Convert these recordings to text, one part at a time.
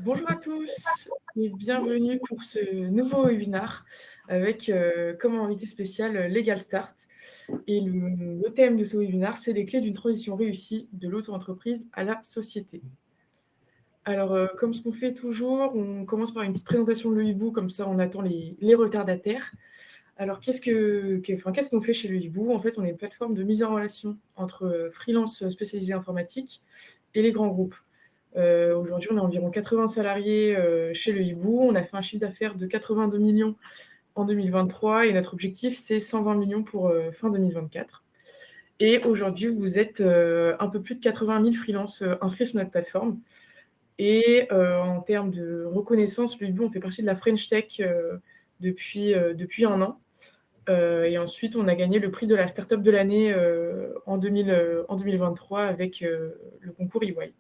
Bonjour à tous et bienvenue pour ce nouveau webinaire avec comme invité spécial Legal Start. Et le thème de ce webinaire, c'est les clés d'une transition réussie de l'auto-entreprise à la société. Alors, comme ce qu'on fait toujours, on commence par une petite présentation de l'Hibou, comme ça on attend les retardataires. Alors, qu'est-ce qu'on fait chez le Hibou? En fait, on est une plateforme de mise en relation entre freelance spécialisés informatiques et les grands groupes. Aujourd'hui, on a environ 80 salariés chez le Hibou. On a fait un chiffre d'affaires de 82 millions en 2023 et notre objectif, c'est 120 millions pour fin 2024. Et aujourd'hui, vous êtes un peu plus de 80 000 freelances inscrits sur notre plateforme. Et en termes de reconnaissance, le Hibou, on fait partie de la French Tech depuis un an. Et ensuite, on a gagné le prix de la Startup de l'année en 2023 avec le concours EY.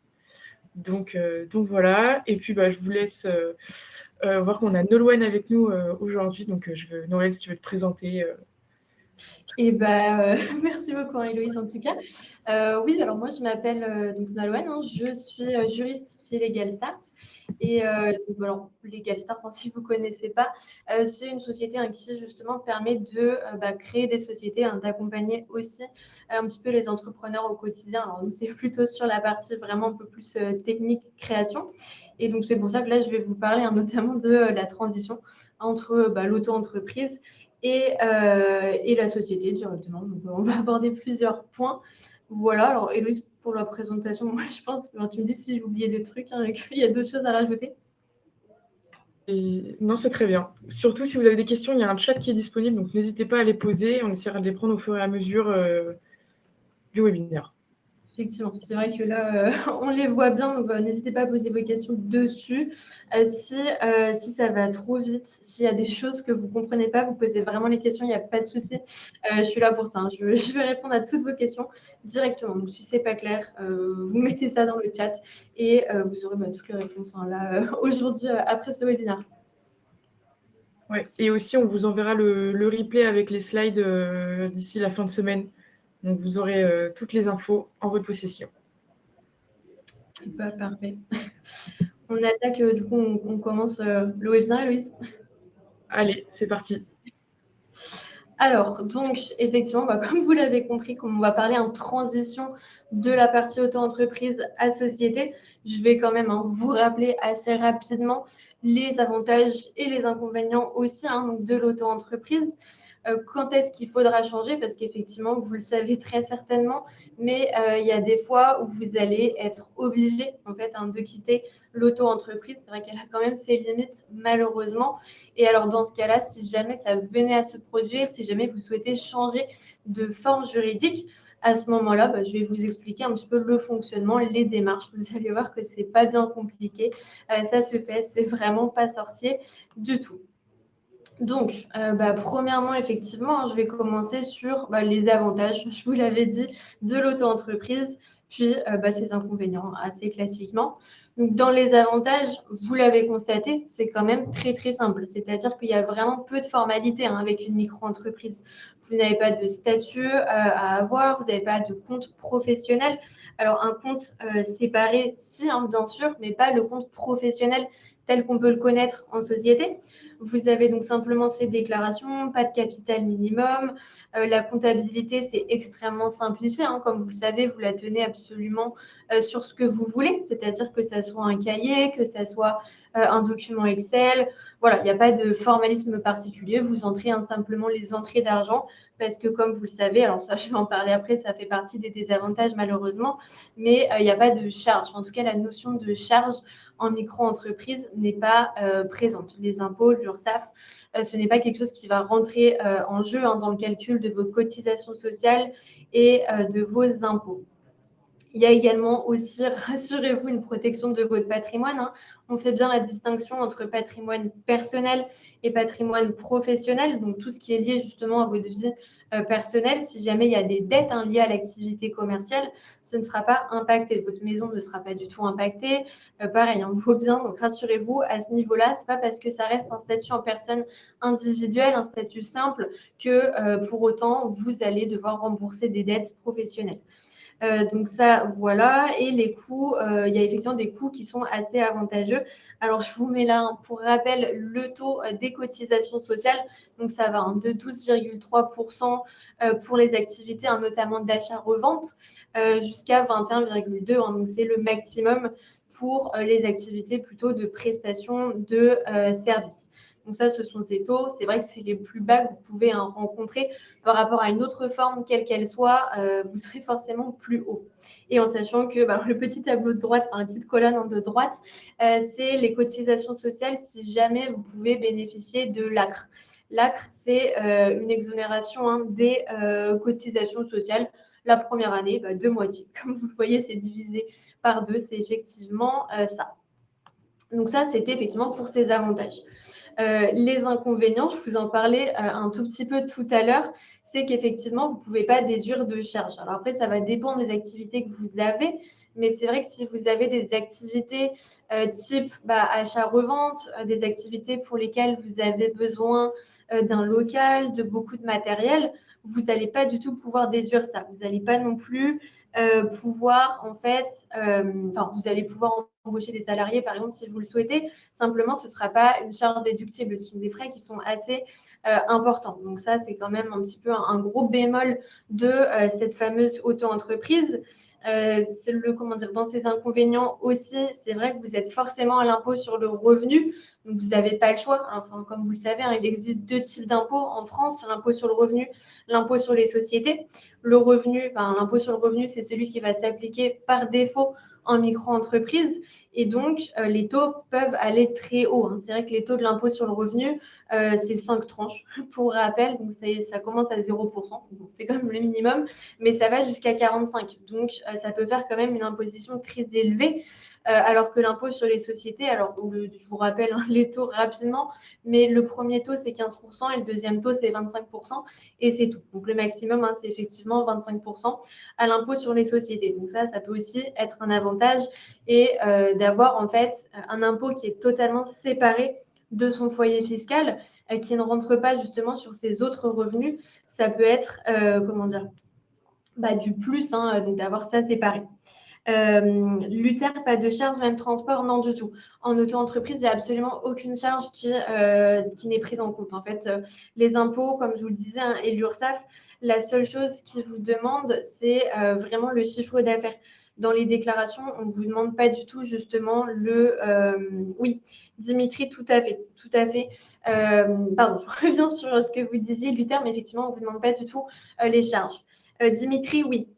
Donc voilà. Et puis, je vous laisse voir qu'on a Nolwenn avec nous aujourd'hui. Donc, Nolwenn, si tu veux te présenter. Merci beaucoup, Héloïse, en tout cas. Oui, alors moi, je m'appelle donc Nolwenn, hein, je suis juriste chez Legal Start. Et alors, Legal Start, hein, si vous ne connaissez pas, c'est une société qui, justement, permet de créer des sociétés, d'accompagner aussi un petit peu les entrepreneurs au quotidien. Alors, nous, c'est plutôt sur la partie vraiment un peu plus technique, création. Et donc, c'est pour ça que là, je vais vous parler notamment de la transition entre l'auto-entreprise et la société directement. Donc, on va aborder plusieurs points. Voilà, alors Héloïse, pour la présentation, moi je pense que tu me dis si j'ai oublié des trucs, qu'il y a d'autres choses à rajouter. Et... Non, c'est très bien. Surtout si vous avez des questions, il y a un chat qui est disponible, donc n'hésitez pas à les poser. On essaiera de les prendre au fur et à mesure du webinaire. Effectivement, c'est vrai que là, on les voit bien, donc n'hésitez pas à poser vos questions dessus. Si ça va trop vite, s'il y a des choses que vous ne comprenez pas, vous posez vraiment les questions, il n'y a pas de souci. Je suis là pour ça. Hein. Je vais répondre à toutes vos questions directement. Donc, si ce n'est pas clair, vous mettez ça dans le chat et vous aurez toutes les réponses là aujourd'hui après ce webinaire. Ouais. Et aussi, on vous enverra le replay avec les slides d'ici la fin de semaine. Donc, vous aurez toutes les infos en votre possession. Parfait. On attaque, du coup, on commence le webinaire, Héloïse. Allez, c'est parti. Alors, donc, effectivement, comme vous l'avez compris, comme on va parler en transition de la partie auto-entreprise à société, je vais quand même vous rappeler assez rapidement les avantages et les inconvénients aussi de l'auto-entreprise. Quand est-ce qu'il faudra changer? Parce qu'effectivement, vous le savez très certainement, mais il y a des fois où vous allez être obligé en fait de quitter l'auto-entreprise. C'est vrai qu'elle a quand même ses limites, malheureusement. Et alors, dans ce cas-là, si jamais ça venait à se produire, si jamais vous souhaitez changer de forme juridique, à ce moment-là, je vais vous expliquer un petit peu le fonctionnement, les démarches. Vous allez voir que ce n'est pas bien compliqué. Ça se fait, c'est vraiment pas sorcier du tout. Donc, premièrement, effectivement, je vais commencer sur les avantages, je vous l'avais dit, de l'auto-entreprise, puis ses inconvénients, assez classiquement. Donc, dans les avantages, vous l'avez constaté, c'est quand même très, très simple. C'est-à-dire qu'il y a vraiment peu de formalités avec une micro-entreprise. Vous n'avez pas de statut à avoir, vous n'avez pas de compte professionnel. Alors, un compte séparé, si, bien sûr, mais pas le compte professionnel tel qu'on peut le connaître en société. Vous avez donc simplement ces déclarations, pas de capital minimum. La comptabilité, c'est extrêmement simplifié. Comme vous le savez, vous la tenez absolument sur ce que vous voulez, c'est-à-dire que ça soit un cahier, que ça soit un document Excel. Voilà, il n'y a pas de formalisme particulier. Vous entrez simplement les entrées d'argent parce que, comme vous le savez, alors ça, je vais en parler après, ça fait partie des désavantages malheureusement, mais il n'y a pas de charge. En tout cas, la notion de charge en micro-entreprise n'est pas présente. Les impôts, l'URSSAF, ce n'est pas quelque chose qui va rentrer en jeu dans le calcul de vos cotisations sociales et de vos impôts. Il y a également aussi, rassurez-vous, une protection de votre patrimoine. On fait bien la distinction entre patrimoine personnel et patrimoine professionnel, donc tout ce qui est lié justement à votre vie personnelle. Si jamais il y a des dettes liées à l'activité commerciale, ce ne sera pas impacté. Votre maison ne sera pas du tout impactée. Pareil, il faut bien, donc rassurez-vous, à ce niveau-là, ce n'est pas parce que ça reste un statut en personne individuelle, un statut simple, que pour autant, vous allez devoir rembourser des dettes professionnelles. Donc ça, voilà. Et les coûts, il y a effectivement des coûts qui sont assez avantageux. Alors, je vous mets là, pour rappel, le taux des cotisations sociales. Donc, ça va de 12,3% pour les activités, notamment d'achat-revente, jusqu'à 21,2%. Donc, c'est le maximum pour les activités plutôt de prestation de services. Donc ça, ce sont ces taux. C'est vrai que c'est les plus bas que vous pouvez rencontrer par rapport à une autre forme, quelle qu'elle soit, vous serez forcément plus haut. Et en sachant que le petit tableau de droite, la petite colonne de droite, c'est les cotisations sociales si jamais vous pouvez bénéficier de l'ACRE. L'ACRE, c'est une exonération des cotisations sociales. La première année, de moitié. Comme vous le voyez, c'est divisé par 2. C'est effectivement ça. Donc ça, c'était effectivement pour ces avantages. Les inconvénients, je vous en parlais un tout petit peu tout à l'heure, c'est qu'effectivement, vous ne pouvez pas déduire de charges. Alors après, ça va dépendre des activités que vous avez, mais c'est vrai que si vous avez des activités type achat-revente, des activités pour lesquelles vous avez besoin d'un local, de beaucoup de matériel, vous n'allez pas du tout pouvoir déduire ça. Vous n'allez pas non plus pouvoir, en fait, vous allez pouvoir embaucher des salariés, par exemple, si vous le souhaitez. Simplement, ce ne sera pas une charge déductible. Ce sont des frais qui sont assez importants. Donc ça, c'est quand même un petit peu un gros bémol de cette fameuse auto-entreprise. Dans ces inconvénients aussi, c'est vrai que vous êtes forcément à l'impôt sur le revenu. Donc, vous n'avez pas le choix. Enfin, comme vous le savez, il existe 2 types d'impôts en France, l'impôt sur le revenu, l'impôt sur les sociétés. L'impôt sur le revenu, c'est celui qui va s'appliquer par défaut en micro-entreprise. Et donc, les taux peuvent aller très haut. C'est vrai que les taux de l'impôt sur le revenu, c'est 5 tranches, pour rappel. Donc, ça commence à 0%. Donc, c'est quand même le minimum, mais ça va jusqu'à 45. Donc, ça peut faire quand même une imposition très élevée. Alors que l'impôt sur les sociétés, je vous rappelle les taux rapidement, mais le premier taux, c'est 15% et le deuxième taux, c'est 25%. Et c'est tout. Donc, le maximum, c'est effectivement 25% à l'impôt sur les sociétés. Donc, ça peut aussi être un avantage et d'avoir en fait un impôt qui est totalement séparé de son foyer fiscal, qui ne rentre pas justement sur ses autres revenus. Ça peut être, du plus, donc d'avoir ça séparé. L'UTER, pas de charge, même transport, non du tout. En auto-entreprise, il n'y a absolument aucune charge qui n'est prise en compte. En fait, les impôts, comme je vous le disais, et l'URSSAF, la seule chose qu'ils vous demandent, c'est vraiment le chiffre d'affaires. Dans les déclarations, on ne vous demande pas du tout justement oui, Dimitri, tout à fait. Tout à fait. Pardon, je reviens sur ce que vous disiez, l'UTER, mais effectivement, on ne vous demande pas du tout les charges. Dimitri, oui,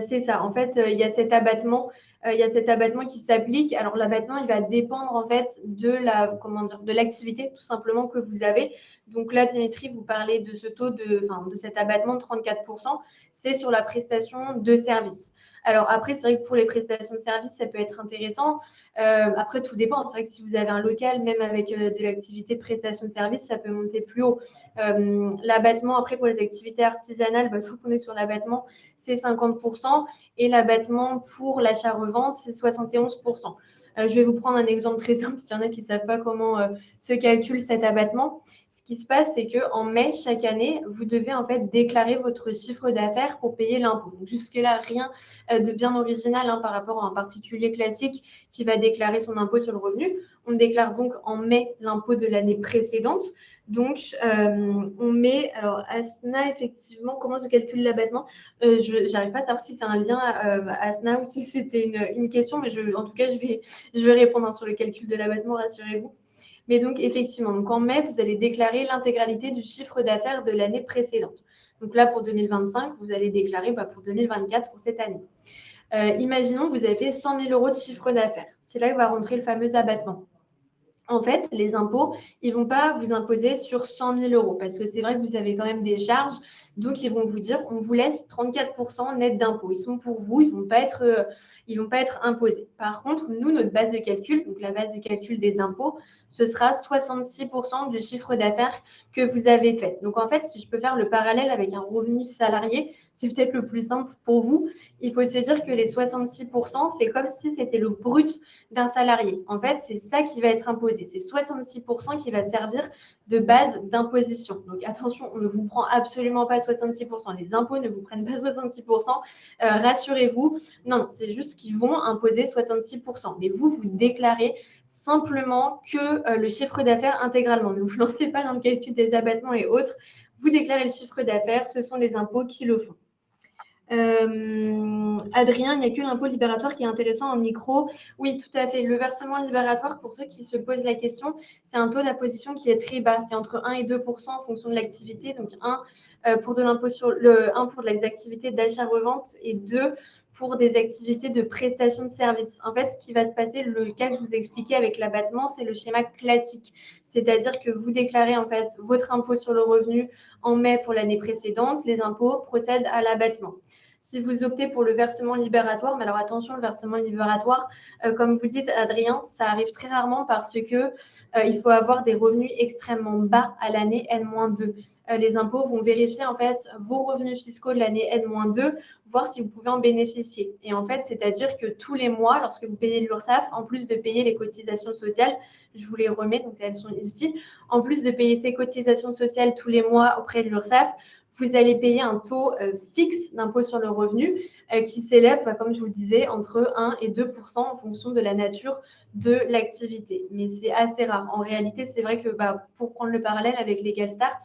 c'est ça. En fait, il y a cet abattement. Il y a cet abattement qui s'applique. Alors, l'abattement, il va dépendre en fait de l'activité tout simplement que vous avez. Donc là, Dimitri, vous parlez de ce taux de cet abattement de 34%. C'est sur la prestation de service. Alors après, c'est vrai que pour les prestations de service, ça peut être intéressant. Après, tout dépend. C'est vrai que si vous avez un local, même avec de l'activité de prestation de service, ça peut monter plus haut. L'abattement, après, pour les activités artisanales, tout qu'on est sur l'abattement, c'est 50%. Et l'abattement pour l'achat-revente, c'est 71%. Je vais vous prendre un exemple très simple s'il y en a qui ne savent pas comment se calcule cet abattement. Ce qui se passe, c'est qu'en mai, chaque année, vous devez en fait déclarer votre chiffre d'affaires pour payer l'impôt. Jusque-là, rien de bien original par rapport à un particulier classique qui va déclarer son impôt sur le revenu. On déclare donc en mai l'impôt de l'année précédente. Donc, on met, alors ASNA, effectivement, comment se calcule l'abattement je n'arrive pas à savoir si c'est un lien à ASNA ou si c'était une question, mais en tout cas, je vais répondre sur le calcul de l'abattement, rassurez-vous. Mais donc, effectivement, en mai, vous allez déclarer l'intégralité du chiffre d'affaires de l'année précédente. Donc là, pour 2025, vous allez déclarer pour 2024, pour cette année. Imaginons que vous avez fait 100 000 euros de chiffre d'affaires. C'est là que va rentrer le fameux abattement. En fait, les impôts, ils ne vont pas vous imposer sur 100 000 euros parce que c'est vrai que vous avez quand même des charges. Donc, ils vont vous dire, on vous laisse 34% net d'impôts. Ils sont pour vous, ils ne vont pas être imposés. Par contre, nous, notre base de calcul, donc la base de calcul des impôts, ce sera 66% du chiffre d'affaires que vous avez fait. Donc, en fait, si je peux faire le parallèle avec un revenu salarié, c'est peut-être le plus simple pour vous. il faut se dire que les 66%, c'est comme si c'était le brut d'un salarié. En fait, c'est ça qui va être imposé. C'est 66% qui va servir de base d'imposition. Donc attention, on ne vous prend absolument pas 66%. Les impôts ne vous prennent pas 66%. Rassurez-vous. Non, c'est juste qu'ils vont imposer 66%. Mais vous déclarez simplement que le chiffre d'affaires intégralement. Ne vous lancez pas dans le calcul des abattements et autres. Vous déclarez le chiffre d'affaires, ce sont les impôts qui le font. Adrien, il n'y a que l'impôt libératoire qui est intéressant en micro. Oui, tout à fait. Le versement libératoire, pour ceux qui se posent la question, c'est un taux d'imposition qui est très bas. C'est entre 1 et 2% en fonction de l'activité. Donc, 1 pour de l'impôt sur le 1 pour les activités d'achat-revente et 2 pour des activités de prestation de services. En fait, ce qui va se passer, le cas que je vous ai expliqué avec l'abattement, c'est le schéma classique. C'est-à-dire que vous déclarez en fait votre impôt sur le revenu en mai pour l'année précédente. Les impôts procèdent à l'abattement. Si vous optez pour le versement libératoire, mais alors attention, le versement libératoire, comme vous dites, Adrien, ça arrive très rarement parce que il faut avoir des revenus extrêmement bas à l'année N-2. Les impôts vont vérifier en fait vos revenus fiscaux de l'année N-2, voir si vous pouvez en bénéficier. Et en fait, c'est-à-dire que tous les mois, lorsque vous payez l'URSSAF, en plus de payer les cotisations sociales, je vous les remets, donc elles sont ici, en plus de payer ces cotisations sociales tous les mois auprès de l'URSSAF, vous allez payer un taux fixe d'impôt sur le revenu qui s'élève, comme je vous le disais, entre 1 et 2% en fonction de la nature de l'activité. Mais c'est assez rare. En réalité, c'est vrai que pour prendre le parallèle avec Legal Start,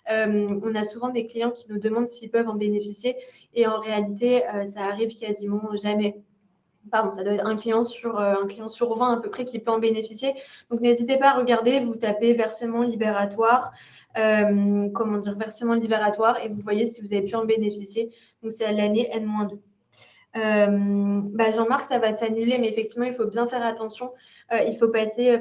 on a souvent des clients qui nous demandent s'ils peuvent en bénéficier et en réalité, ça arrive quasiment jamais. Pardon, ça doit être un client sur 20 à peu près qui peut en bénéficier. Donc, n'hésitez pas à regarder, vous tapez versement libératoire, versement libératoire, et vous voyez si vous avez pu en bénéficier. Donc, c'est à l'année N-2. Jean-Marc, ça va s'annuler, mais effectivement, il faut bien faire attention. Il faut dire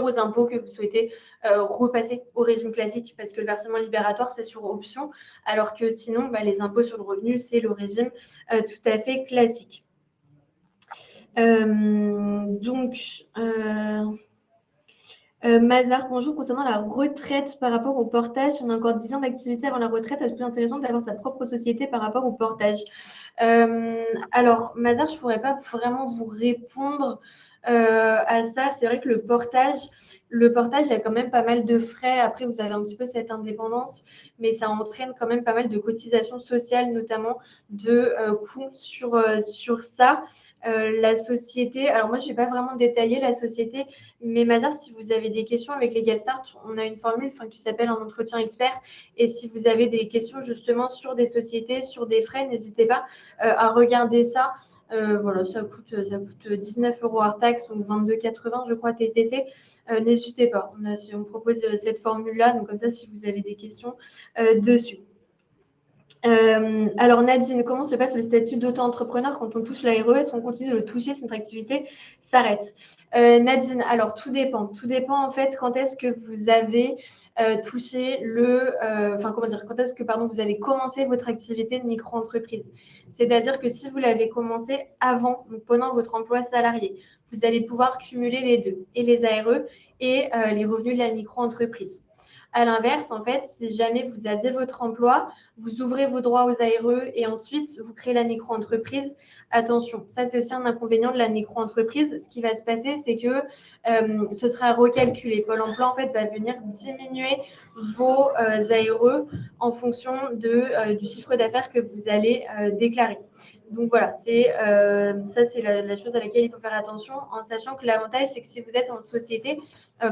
aux impôts que vous souhaitez repasser au régime classique, parce que le versement libératoire, c'est sur option, alors que sinon, les impôts sur le revenu, c'est le régime tout à fait classique. Mazar, bonjour. Concernant la retraite par rapport au portage, si on a encore 10 ans d'activité avant la retraite, est-ce plus intéressant d'avoir sa propre société par rapport au portage? Alors, Mazar, je ne pourrais pas vraiment vous répondre à ça. C'est vrai que le portage, il y a quand même pas mal de frais. Après, vous avez un petit peu cette indépendance, mais ça entraîne quand même pas mal de cotisations sociales, notamment de coûts sur ça. La société, alors moi, je ne vais pas vraiment détailler la société, mais Mazar, si vous avez des questions avec Legal Start, on a une formule qui s'appelle un entretien expert. Et si vous avez des questions justement sur des sociétés, sur des frais, n'hésitez pas à regarder ça. Ça coûte 19 € hors taxe, donc 22,80 je crois TTC. N'hésitez pas, on propose cette formule-là, donc comme ça, si vous avez des questions dessus. Alors Nadine, comment se passe le statut d'auto-entrepreneur quand on touche l'ARE? Est-ce qu'on continue de le toucher si notre activité s'arrête? Nadine, alors tout dépend. Tout dépend en fait quand est-ce que vous avez touché quand est-ce que vous avez commencé votre activité de micro-entreprise. C'est-à-dire que si vous l'avez commencé avant, donc pendant votre emploi salarié, vous allez pouvoir cumuler les deux, et les ARE et les revenus de la micro-entreprise. À l'inverse, en fait, si jamais vous aviez votre emploi, vous ouvrez vos droits aux ARE et ensuite vous créez la micro-entreprise. Attention, ça c'est aussi un inconvénient de la micro-entreprise. Ce qui va se passer, c'est que ce sera recalculé. Pôle emploi, en fait, va venir diminuer vos ARE en fonction du chiffre d'affaires que vous allez déclarer. Donc voilà, c'est la chose à laquelle il faut faire attention, en sachant que l'avantage, c'est que si vous êtes en société,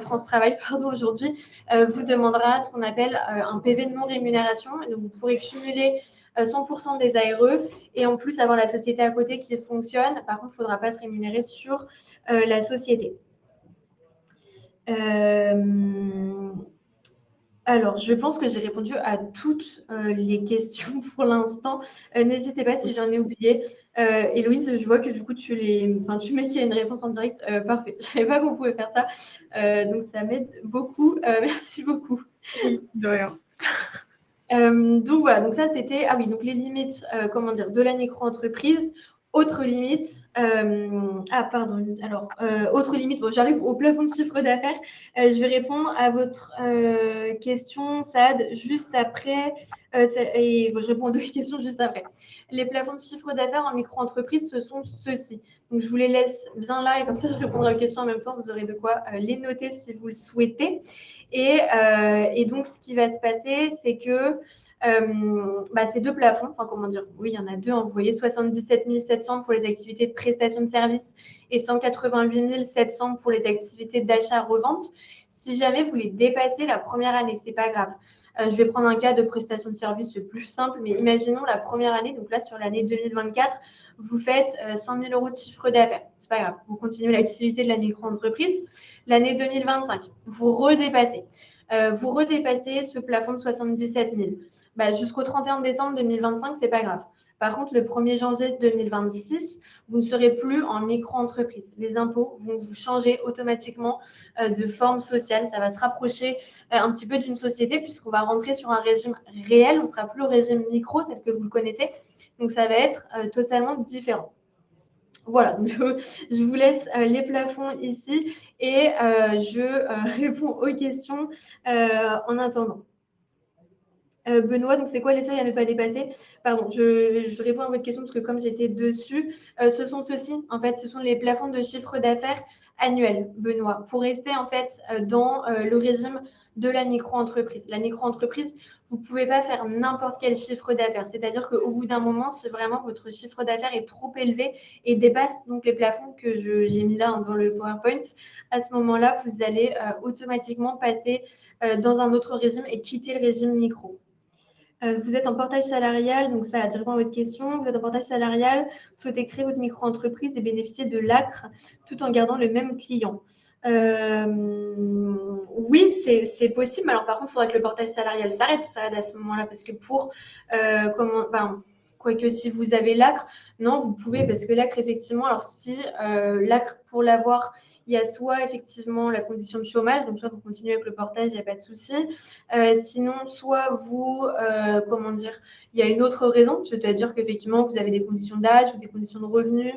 France Travail, aujourd'hui, vous demandera ce qu'on appelle un PV de non-rémunération. Donc, vous pourrez cumuler 100% des ARE et en plus avoir la société à côté qui fonctionne. Par contre, il ne faudra pas se rémunérer sur la société. Alors, je pense que j'ai répondu à toutes les questions pour l'instant. N'hésitez pas si j'en ai oublié. Héloïse, je vois que du coup, tu mets qu'il y a une réponse en direct. Parfait. Je ne savais pas qu'on pouvait faire ça. Donc, ça m'aide beaucoup. Merci beaucoup. Oui, de rien. Donc, voilà. Donc, ça, c'était donc les limites de la micro-entreprise. Autre limite, autre limite, bon, j'arrive au plafond de chiffre d'affaires. Je vais répondre à votre question, Saad, juste après. Et bon, je réponds aux deux questions juste après. Les plafonds de chiffre d'affaires en micro-entreprise, ce sont ceux-ci. Donc, je vous les laisse bien là et comme ça, je répondrai aux questions en même temps. Vous aurez de quoi les noter si vous le souhaitez. Et donc, ce qui va se passer, c'est que ces deux plafonds, enfin comment dire, oui, il y en a deux, hein, vous voyez, 77 700 pour les activités de prestation de services et 188 700 pour les activités d'achat-revente. Si jamais vous les dépassez la première année, c'est pas grave. Je vais prendre un cas de prestation de service le plus simple, mais imaginons la première année, donc là sur l'année 2024, vous faites 100 000 euros de chiffre d'affaires. C'est pas grave, vous continuez l'activité de la micro-entreprise. L'année 2025, vous redépassez. Vous redépassez ce plafond de 77 000. Jusqu'au 31 décembre 2025, c'est pas grave. Par contre, le 1er janvier 2026, vous ne serez plus en micro-entreprise. Les impôts vont vous changer automatiquement de forme sociale. Ça va se rapprocher un petit peu d'une société puisqu'on va rentrer sur un régime réel. On ne sera plus au régime micro tel que vous le connaissez. Donc, ça va être totalement différent. Voilà, je vous laisse les plafonds ici et je réponds aux questions en attendant. Benoît, donc c'est quoi les seuils à ne pas dépasser? Pardon, je réponds à votre question parce que comme j'étais dessus, ce sont ceux-ci. En fait, ce sont les plafonds de chiffre d'affaires annuels, Benoît, pour rester en fait dans le régime de la micro-entreprise. La micro-entreprise, vous ne pouvez pas faire n'importe quel chiffre d'affaires. C'est-à-dire qu'au bout d'un moment, si vraiment votre chiffre d'affaires est trop élevé et dépasse donc les plafonds que j'ai mis là dans le PowerPoint, à ce moment-là, vous allez automatiquement passer dans un autre régime et quitter le régime micro. Vous êtes en portage salarial, donc ça répond à votre question. Vous êtes en portage salarial, vous souhaitez créer votre micro-entreprise et bénéficier de l'ACRE tout en gardant le même client. Oui, c'est possible. Alors par contre, il faudrait que le portage salarial s'arrête ça à ce moment-là, parce que quoique si vous avez l'ACRE, non, vous pouvez, parce que l'ACRE, effectivement, alors si l'ACRE, pour l'avoir, il y a soit effectivement la condition de chômage, donc soit vous continuez avec le portage, il n'y a pas de souci. Sinon, soit vous, il y a une autre raison, c'est-à-dire qu'effectivement, vous avez des conditions d'âge ou des conditions de revenus,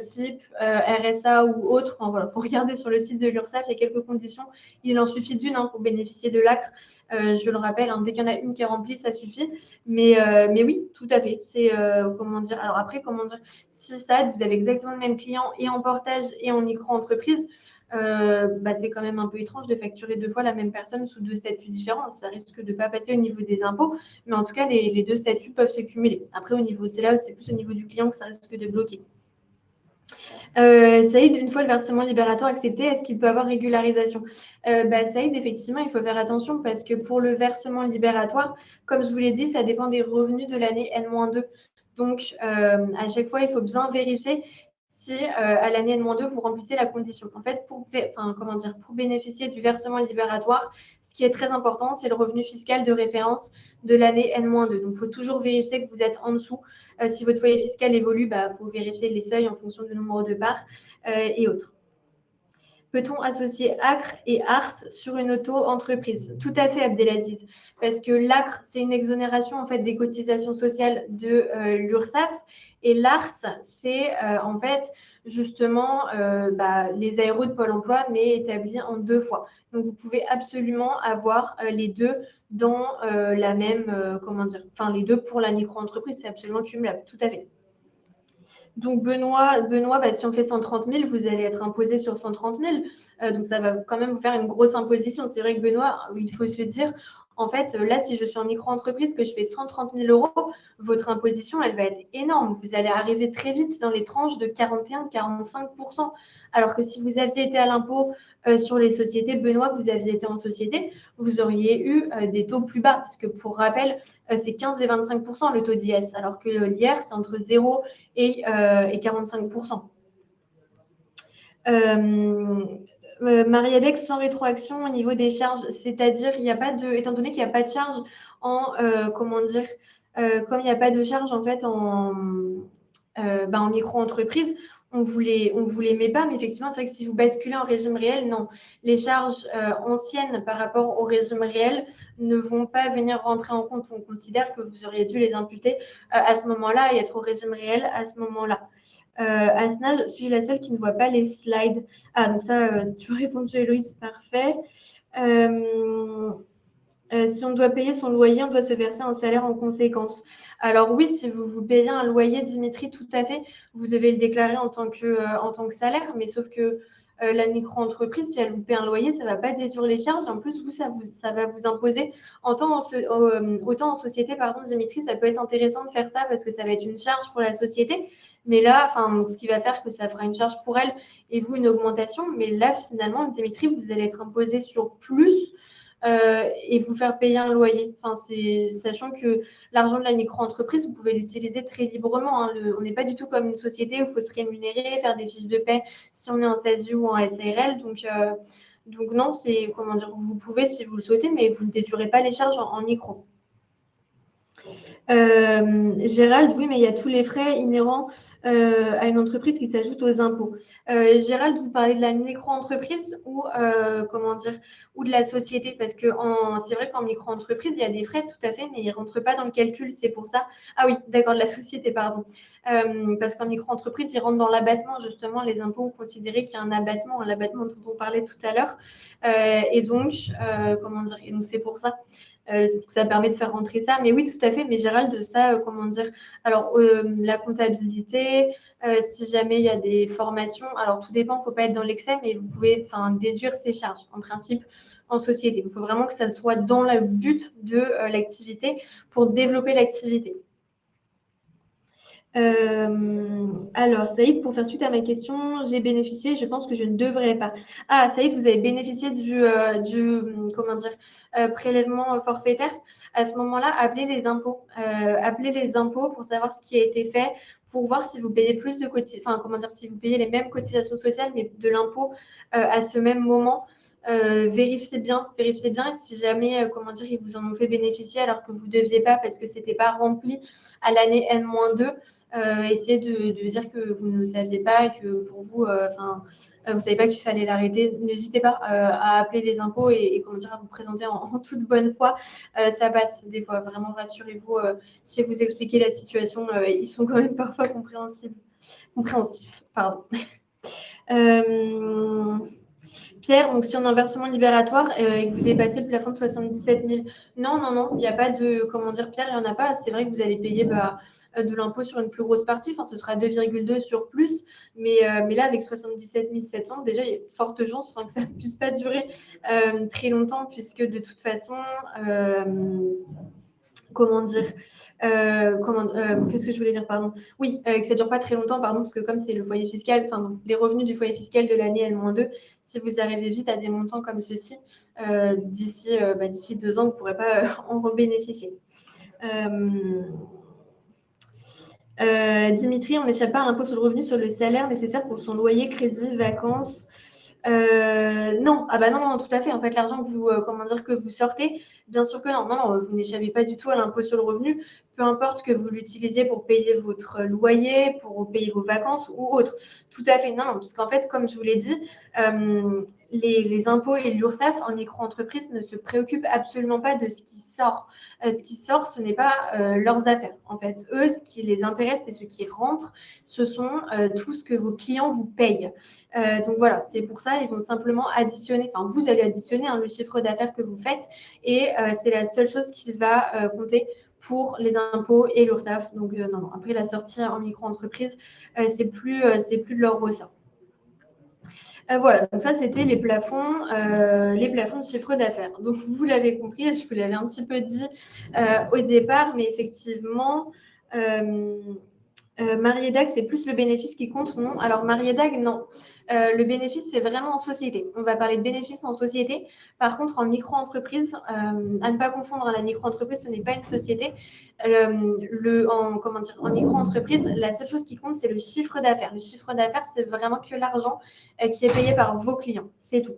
type RSA ou autre. Enfin, voilà, il faut regarder sur le site de l'URSSAF, il y a quelques conditions. Il en suffit d'une pour bénéficier de l'ACRE. Je le rappelle, dès qu'il y en a une qui est remplie, ça suffit. Mais oui, tout à fait. C'est alors après, si ça, vous avez exactement le même client et en portage et en micro-entreprise, c'est quand même un peu étrange de facturer deux fois la même personne sous deux statuts différents. Ça risque de ne pas passer au niveau des impôts, mais en tout cas, les deux statuts peuvent se cumuler. Après, c'est plus au niveau du client que ça risque de bloquer. Saïd, une fois le versement libératoire accepté, est-ce qu'il peut avoir régularisation? Saïd, effectivement, il faut faire attention parce que pour le versement libératoire, comme je vous l'ai dit, ça dépend des revenus de l'année N-2. Donc, à chaque fois, il faut bien vérifier si à l'année N-2, vous remplissez la condition. En fait, pour bénéficier du versement libératoire, ce qui est très important, c'est le revenu fiscal de référence de l'année N-2. Donc, il faut toujours vérifier que vous êtes en dessous. Si votre foyer fiscal évolue, faut vérifier les seuils en fonction du nombre de parts et autres. Peut-on associer ACRE et ARS sur une auto-entreprise? Tout à fait, Abdelaziz, parce que l'ACRE, c'est une exonération en fait des cotisations sociales de l'URSSAF et l'ARS, c'est en fait justement les aéros de Pôle emploi, mais établis en deux fois. Donc, vous pouvez absolument avoir les deux dans la même, les deux pour la micro-entreprise, c'est absolument cumulable, tout à fait. Donc, Benoît si on fait 130 000, vous allez être imposé sur 130 000. Donc, ça va quand même vous faire une grosse imposition. C'est vrai que Benoît, il faut se dire, en fait, là, si je suis en micro-entreprise, que je fais 130 000 euros, votre imposition, elle va être énorme. Vous allez arriver très vite dans les tranches de 41-45%. Alors que si vous aviez été à l'impôt sur les sociétés, Benoît, vous aviez été en société, vous auriez eu des taux plus bas. Parce que pour rappel, c'est 15 et 25% le taux d'IS. Alors que l'IR, c'est entre 0 et 45%. Marie-Alex, sans rétroaction au niveau des charges, c'est-à-dire étant donné qu'il n'y a pas de charge comme il n'y a pas de charge en fait en micro-entreprise, on vous les met pas, mais effectivement, c'est vrai que si vous basculez en régime réel, non. Les charges anciennes par rapport au régime réel ne vont pas venir rentrer en compte. On considère que vous auriez dû les imputer à ce moment-là et être au régime réel à ce moment-là. Asna, je suis la seule qui ne voit pas les slides. Ah, donc ça, tu as répondu, Héloïse, parfait. Si on doit payer son loyer, on doit se verser un salaire en conséquence. Alors oui, si vous payez un loyer, Dimitri, tout à fait, vous devez le déclarer en tant que salaire, mais sauf que la micro-entreprise, si elle vous paie un loyer, ça ne va pas déduire les charges. En plus, ça va vous imposer, autant en société, pardon, Dimitri, ça peut être intéressant de faire ça parce que ça va être une charge pour la société. Mais là, ce qui va faire que ça fera une charge pour elle et vous, une augmentation. Mais là, finalement, Dimitri, vous allez être imposé sur plus et vous faire payer un loyer. Sachant que l'argent de la micro-entreprise, vous pouvez l'utiliser très librement. Hein. On n'est pas du tout comme une société où il faut se rémunérer, faire des fiches de paie si on est en SASU ou en SARL. Donc non, vous pouvez si vous le souhaitez, mais vous ne déduirez pas les charges en micro. Gérald, oui, mais il y a tous les frais inhérents à une entreprise qui s'ajoutent aux impôts. Gérald, vous parlez de la micro-entreprise ou ou de la société, parce que c'est vrai qu'en micro-entreprise, il y a des frais, tout à fait, mais ils ne rentrent pas dans le calcul, c'est pour ça. Ah oui, d'accord, de la société, pardon. Parce qu'en micro-entreprise, ils rentrent dans l'abattement, justement, les impôts considérés qu'il y a un abattement, l'abattement dont on parlait tout à l'heure. Et donc, c'est pour ça. Ça permet de faire rentrer ça. Mais oui, tout à fait. Mais Gérald, ça, alors, la comptabilité, si jamais il y a des formations, alors tout dépend, il ne faut pas être dans l'excès, mais vous pouvez déduire ces charges, en principe, en société. Il faut vraiment que ça soit dans le but de l'activité pour développer l'activité. Alors, Saïd, pour faire suite à ma question, j'ai bénéficié, je pense que je ne devrais pas. Ah, Saïd, vous avez bénéficié du prélèvement forfaitaire. À ce moment-là, appelez les impôts. Appelez les impôts pour savoir ce qui a été fait, pour voir si vous payez plus de si vous payez les mêmes cotisations sociales, mais de l'impôt à ce même moment. Vérifiez bien. Et si jamais, ils vous en ont fait bénéficier alors que vous ne deviez pas parce que ce n'était pas rempli à l'année N-2, essayez de dire que vous ne saviez pas et que pour vous, vous ne savez pas qu'il fallait l'arrêter. N'hésitez pas à appeler les impôts et à vous présenter en toute bonne foi. Ça passe des fois. Vraiment, rassurez-vous. Si vous expliquez la situation, ils sont quand même parfois compréhensifs. Pardon. Pierre, donc si on est en versement libératoire et que vous dépassez le plafond de 77 000, non, il n'y a pas de, Pierre, il n'y en a pas. C'est vrai que vous allez payer de l'impôt sur une plus grosse partie, ce sera 2,2 sur plus, mais là, avec 77 700, déjà, il y a de fortes chances que ça ne puisse pas durer très longtemps, puisque de toute façon, qu'est-ce que je voulais dire, pardon. Oui, que ça ne dure pas très longtemps, pardon, parce que comme c'est le foyer fiscal, les revenus du foyer fiscal de l'année L-2, si vous arrivez vite à des montants comme ceci, d'ici 2 ans, vous ne pourrez pas en bénéficier. Dimitri, on n'échappe pas à l'impôt sur le revenu sur le salaire nécessaire pour son loyer, crédit, vacances. Non, non, tout à fait. En fait, l'argent que vous sortez, bien sûr que non, vous n'échappez pas du tout à l'impôt sur le revenu, peu importe que vous l'utilisiez pour payer votre loyer, pour payer vos vacances ou autre. Tout à fait, non, parce qu'en fait, comme je vous l'ai dit, les impôts et l'URSSAF en micro-entreprise ne se préoccupent absolument pas de ce qui sort. Ce qui sort, ce n'est pas leurs affaires. En fait, eux, ce qui les intéresse, c'est ce qui rentre. Ce sont tout ce que vos clients vous payent. Donc voilà, c'est pour ça, ils vont simplement additionner, vous allez additionner le chiffre d'affaires que vous faites et c'est la seule chose qui va compter pour les impôts et l'URSSAF. Donc non, après la sortie en micro-entreprise, c'est plus de leur ressort. Voilà, donc ça c'était les plafonds de chiffre d'affaires. Donc vous l'avez compris, je vous l'avais un petit peu dit au départ, mais effectivement, Mariedag, c'est plus le bénéfice qui compte, non? Alors Mariedag, non. Le bénéfice, c'est vraiment en société. On va parler de bénéfice en société. Par contre, en micro-entreprise, à ne pas confondre, la micro-entreprise, ce n'est pas une société. En micro-entreprise, la seule chose qui compte, c'est le chiffre d'affaires. Le chiffre d'affaires, c'est vraiment que l'argent qui est payé par vos clients. C'est tout.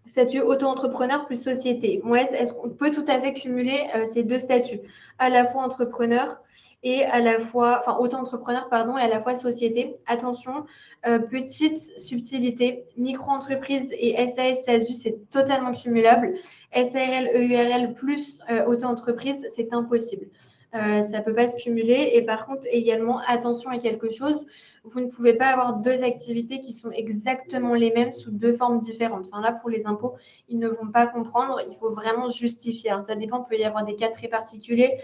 Statut auto-entrepreneur plus société. Est-ce qu'on peut tout à fait cumuler ces deux statuts, à la fois entrepreneur et à la fois, enfin auto-entrepreneur, pardon, et à la fois société. Attention, petite subtilité, micro-entreprise et SAS, SASU, c'est totalement cumulable. SARL, EURL plus auto-entreprise, c'est impossible. Ça ne peut pas se cumuler. Et par contre, également, attention à quelque chose, vous ne pouvez pas avoir deux activités qui sont exactement les mêmes sous deux formes différentes. Enfin, là, pour les impôts, ils ne vont pas comprendre. Il faut vraiment justifier. Alors, ça dépend, il peut y avoir des cas très particuliers.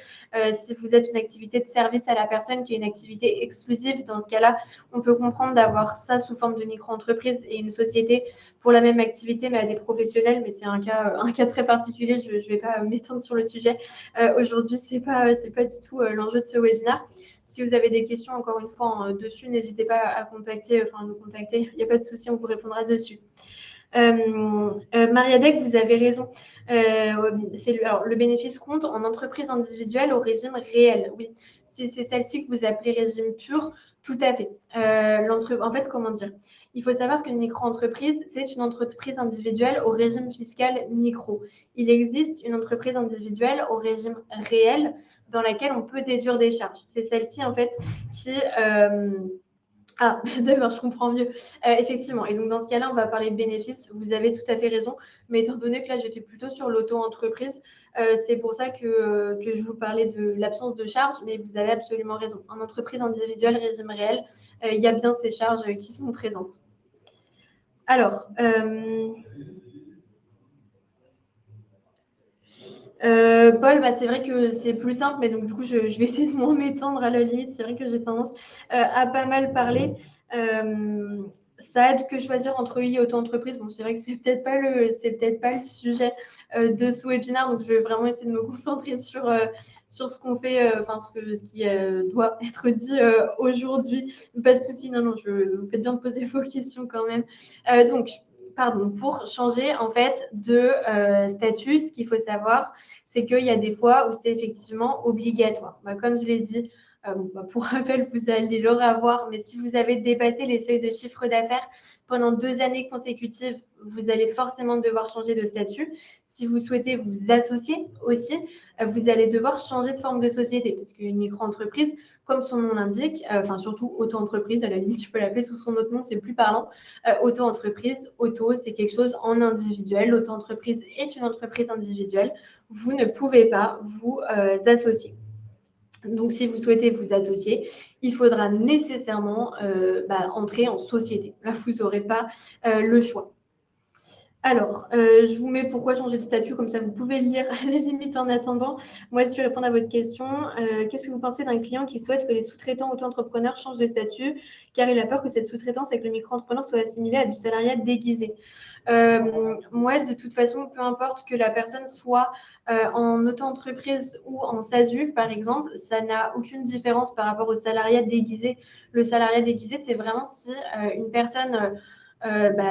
Si vous êtes une activité de service à la personne qui est une activité exclusive, dans ce cas-là, on peut comprendre d'avoir ça sous forme de micro-entreprise et une société pour la même activité, mais à des professionnels. Mais c'est un cas très particulier. Je ne vais pas m'étendre sur le sujet. Aujourd'hui, ce n'est pas du tout l'enjeu de ce webinaire. Si vous avez des questions, encore une fois, dessus, n'hésitez pas à nous contacter. Il n'y a pas de souci, on vous répondra dessus. Mariadec, vous avez raison. Alors, le bénéfice compte en entreprise individuelle au régime réel. Oui, si c'est celle-ci que vous appelez régime pur, tout à fait. En fait, comment dire? Il faut savoir qu'une micro-entreprise, c'est une entreprise individuelle au régime fiscal micro. Il existe une entreprise individuelle au régime réel dans laquelle on peut déduire des charges. C'est celle-ci, en fait, qui... Ah, d'accord, je comprends mieux. Effectivement. Et donc, dans ce cas-là, on va parler de bénéfices. Vous avez tout à fait raison. Mais étant donné que là, j'étais plutôt sur l'auto-entreprise, c'est pour ça que je vous parlais de l'absence de charges. Mais vous avez absolument raison. En entreprise individuelle, régime réel, il y a bien ces charges qui sont présentes. Alors, Paul, c'est vrai que c'est plus simple, mais donc du coup, je vais essayer de m'en m'étendre à la limite. C'est vrai que j'ai tendance à pas mal parler. Ça aide que choisir entre UI et auto-entreprise. Bon, c'est vrai que c'est peut-être pas le sujet de ce webinaire, donc je vais vraiment essayer de me concentrer sur ce qu'on fait, ce qui doit être dit aujourd'hui. Pas de souci, non, vous faites bien de poser vos questions quand même. Pour changer en fait de statut, ce qu'il faut savoir, c'est qu'il y a des fois où c'est effectivement obligatoire. Comme je l'ai dit, pour rappel, vous allez le revoir, mais si vous avez dépassé les seuils de chiffre d'affaires pendant 2 années consécutives, vous allez forcément devoir changer de statut. Si vous souhaitez vous associer aussi, vous allez devoir changer de forme de société parce qu'une micro-entreprise, comme son nom l'indique, surtout auto-entreprise, à la limite, tu peux l'appeler sous son autre nom, c'est plus parlant. Auto-entreprise, c'est quelque chose en individuel. L'auto-entreprise est une entreprise individuelle. Vous ne pouvez pas vous associer. Donc, si vous souhaitez vous associer, il faudra nécessairement entrer en société. Là, vous n'aurez pas le choix. Alors, je vous mets pourquoi changer de statut, comme ça vous pouvez le lire à la limite en attendant. Moi, si je vais répondre à votre question, qu'est-ce que vous pensez d'un client qui souhaite que les sous-traitants auto-entrepreneurs changent de statut car il a peur que cette sous-traitance avec le micro-entrepreneur soit assimilée à du salariat déguisé? Moi, de toute façon, peu importe que la personne soit en auto-entreprise ou en SASU, par exemple, ça n'a aucune différence par rapport au salariat déguisé. Le salariat déguisé, c'est vraiment si une personne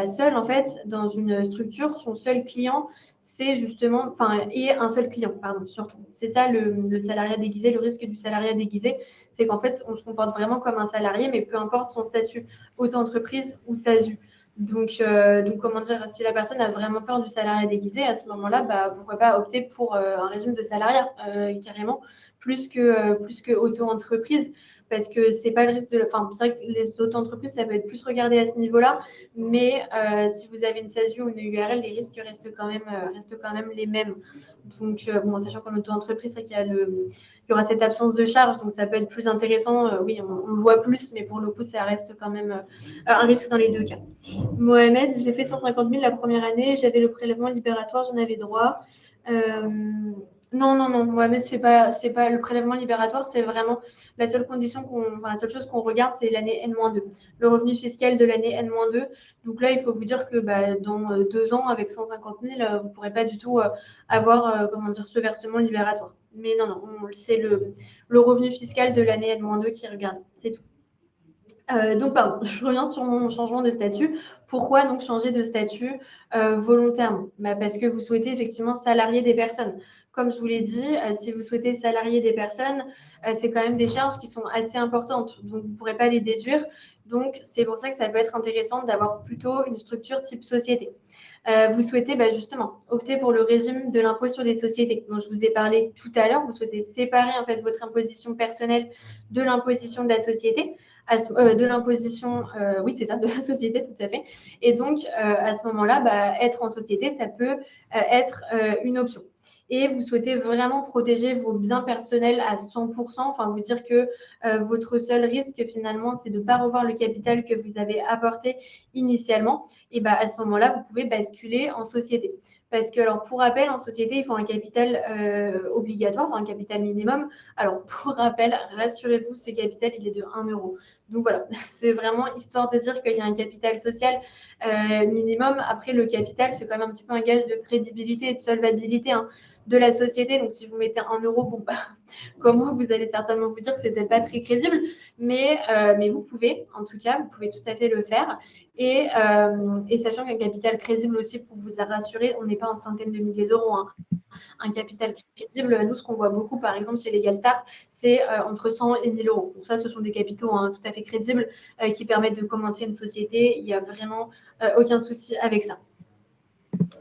seule, en fait, dans une structure, son seul client, c'est justement, et un seul client, pardon, surtout. C'est ça le salariat déguisé, le risque du salariat déguisé, c'est qu'en fait, on se comporte vraiment comme un salarié, mais peu importe son statut, auto-entreprise ou SASU. Donc, comment dire, si la personne a vraiment peur du salariat déguisé, à ce moment-là, pourquoi pas opter pour un régime de salariat, carrément, plus que auto-entreprise, parce que c'est pas le risque de... Enfin, c'est vrai que les auto-entreprises, ça peut être plus regardé à ce niveau-là, mais si vous avez une SASU ou une URL, les risques restent quand même les mêmes. Donc, sachant qu'en auto-entreprise, c'est qu'il y aura cette absence de charge, donc ça peut être plus intéressant. Oui, on le voit plus, mais pour le coup, ça reste quand même un risque dans les deux cas. Mohamed, j'ai fait 150 000 la première année, j'avais le prélèvement libératoire, j'en avais droit. Non, Mohamed, c'est pas le prélèvement libératoire, c'est vraiment la seule chose qu'on regarde, c'est l'année N-2, le revenu fiscal de l'année N-2. Donc là, il faut vous dire que dans 2 ans, avec 150 000, vous ne pourrez pas du tout avoir ce versement libératoire. Mais non, c'est le revenu fiscal de l'année N-2 qui regarde, c'est tout. Pardon, je reviens sur mon changement de statut. Pourquoi donc changer de statut volontairement? Parce que vous souhaitez effectivement salarier des personnes. comme je vous l'ai dit, si vous souhaitez salarier des personnes, c'est quand même des charges qui sont assez importantes. Donc, vous ne pourrez pas les déduire. Donc, c'est pour ça que ça peut être intéressant d'avoir plutôt une structure type société. Vous souhaitez justement opter pour le régime de l'impôt sur les sociétés dont je vous ai parlé tout à l'heure. Vous souhaitez séparer en fait votre imposition personnelle de l'imposition de la société, de l'imposition, oui c'est ça, de la société tout à fait. Et donc à ce moment-là, être en société, ça peut être une option. Et vous souhaitez vraiment protéger vos biens personnels à 100%, enfin vous dire que votre seul risque finalement, c'est de ne pas revoir le capital que vous avez apporté initialement. Et à ce moment-là, vous pouvez basculer en société. Parce que, alors, pour rappel, en société, il faut un capital obligatoire, enfin un capital minimum. Alors, pour rappel, rassurez-vous, ce capital, il est de 1 euro. Donc voilà, c'est vraiment histoire de dire qu'il y a un capital social minimum. Après, le capital, c'est quand même un petit peu un gage de crédibilité et de solvabilité de la société. Donc, si vous mettez 1 euro, bon, comme moi, vous allez certainement vous dire que ce n'était pas très crédible. Mais vous pouvez, en tout cas, vous pouvez tout à fait le faire. Et sachant qu'un capital crédible aussi, pour vous rassurer, on n'est pas en centaines de milliers d'euros. Un capital crédible, nous, ce qu'on voit beaucoup, par exemple, chez LegalStart, c'est entre 100 et 1000 euros. Donc ça, ce sont des capitaux tout à fait crédibles qui permettent de commencer une société. Il n'y a vraiment aucun souci avec ça.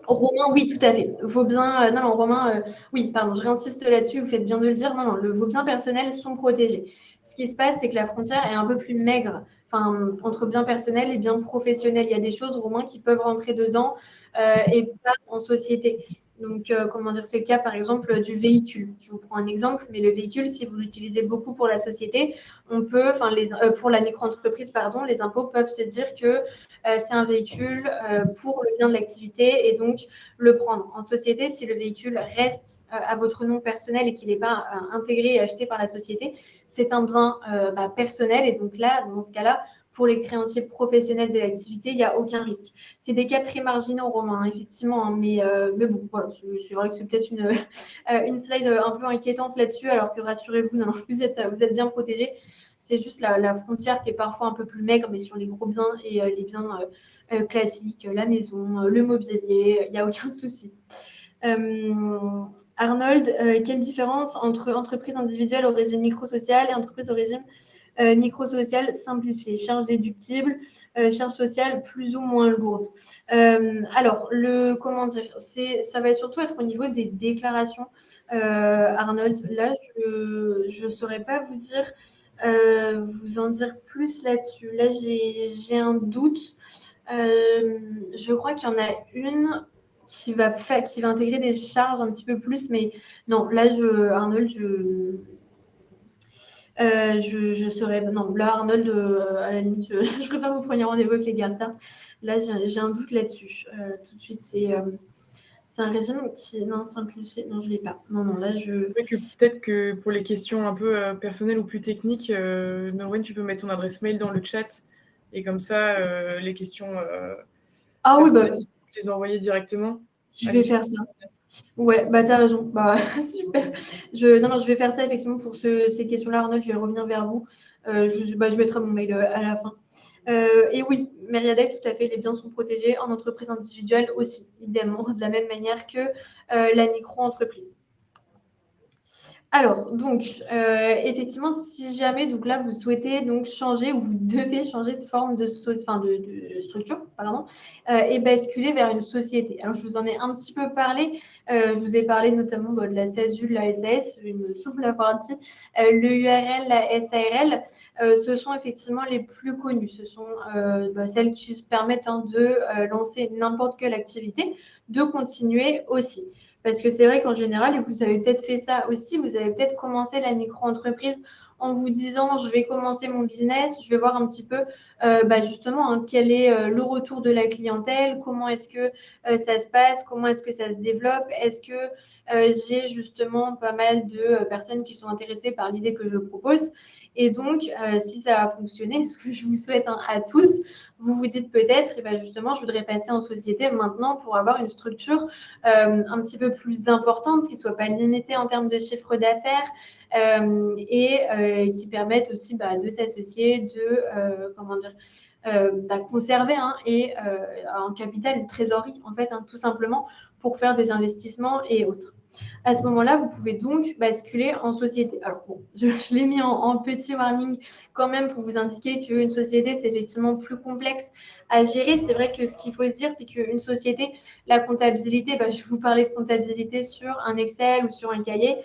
Romain, oui, tout à fait. Vos biens, non, Romain, oui, pardon, je réinsiste là-dessus, vous faites bien de le dire. Non, vos biens personnels sont protégés. Ce qui se passe, c'est que la frontière est un peu plus maigre entre biens personnels et biens professionnels. Il y a des choses, Romain, qui peuvent rentrer dedans et pas en société. Donc, comment dire, c'est le cas, par exemple, du véhicule. Je vous prends un exemple, mais le véhicule, si vous l'utilisez beaucoup pour la société, on peut, pour la micro-entreprise, pardon, les impôts peuvent se dire que c'est un véhicule pour le bien de l'activité et donc le prendre. En société, si le véhicule reste à votre nom personnel et qu'il n'est pas intégré et acheté par la société, c'est un bien personnel. Et donc là, dans ce cas-là, pour les créanciers professionnels de l'activité, il n'y a aucun risque. C'est des cas très marginaux, Romain, effectivement, mais bon, voilà, c'est vrai que c'est peut-être une slide un peu inquiétante là-dessus, alors que rassurez-vous, non, vous êtes bien protégés. C'est juste la frontière qui est parfois un peu plus maigre, mais sur les gros biens et les biens classiques, la maison, le mobilier, il n'y a aucun souci. Arnold, quelle différence entre entreprise individuelle au régime micro-social et entreprise au régime micro-social simplifié, charges déductibles, charges sociales plus ou moins lourdes. Alors, ça va surtout être au niveau des déclarations, Arnold. Là, je ne saurais pas vous en dire plus là-dessus. Là, j'ai un doute. Je crois qu'il y en a une qui va intégrer des charges un petit peu plus, mais non, là, Arnold, je serais. Non, là, Arnold, à la limite, je préfère vous prendre rendez-vous avec les LegalStart. Là, j'ai un doute là-dessus. Tout de suite, c'est un régime qui. Non, simplifié. Non, je ne l'ai pas. Non, là, C'est vrai que peut-être que pour les questions un peu personnelles ou plus techniques, Norwen, tu peux mettre ton adresse mail dans le chat. Et comme ça, les questions. Ah oui, les envoyer directement. Je vais faire ça. Ouais, t'as raison. Super. Je vais faire ça effectivement pour ces questions-là, Arnold. Je vais revenir vers vous. Je mettrai mon mail à la fin. Et oui, Meriadec, tout à fait, les biens sont protégés en entreprise individuelle aussi, idéalement, de la même manière que la micro-entreprise. Alors, donc, effectivement, si jamais, donc là, vous souhaitez donc changer ou vous devez changer de forme de structure, pardon, et basculer vers une société. Alors, je vous en ai un petit peu parlé. Je vous ai parlé notamment de la SASU, de la SAS, il me semble l'avoir dit, le URL, la SARL. Ce sont effectivement les plus connus. Ce sont celles qui se permettent de lancer n'importe quelle activité, de continuer aussi. Parce que c'est vrai qu'en général, et vous avez peut-être fait ça aussi, vous avez peut-être commencé la micro-entreprise en vous disant je vais commencer mon business, je vais voir un petit peu justement quel est le retour de la clientèle, comment est-ce que ça se passe, comment est-ce que ça se développe, est-ce que j'ai justement pas mal de personnes qui sont intéressées par l'idée que je propose. Et donc, si ça a fonctionné, ce que je vous souhaite à tous, vous vous dites peut-être, justement, je voudrais passer en société maintenant pour avoir une structure un petit peu plus importante, qui ne soit pas limitée en termes de chiffre d'affaires et qui permette aussi de s'associer, de conserver un capital, une trésorerie, en fait, tout simplement, pour faire des investissements et autres. À ce moment-là, vous pouvez donc basculer en société. Alors bon, je l'ai mis en petit warning quand même pour vous indiquer qu'une société, c'est effectivement plus complexe à gérer. C'est vrai que ce qu'il faut se dire, c'est qu'une société, la comptabilité, je vous parlais de comptabilité sur un Excel ou sur un cahier.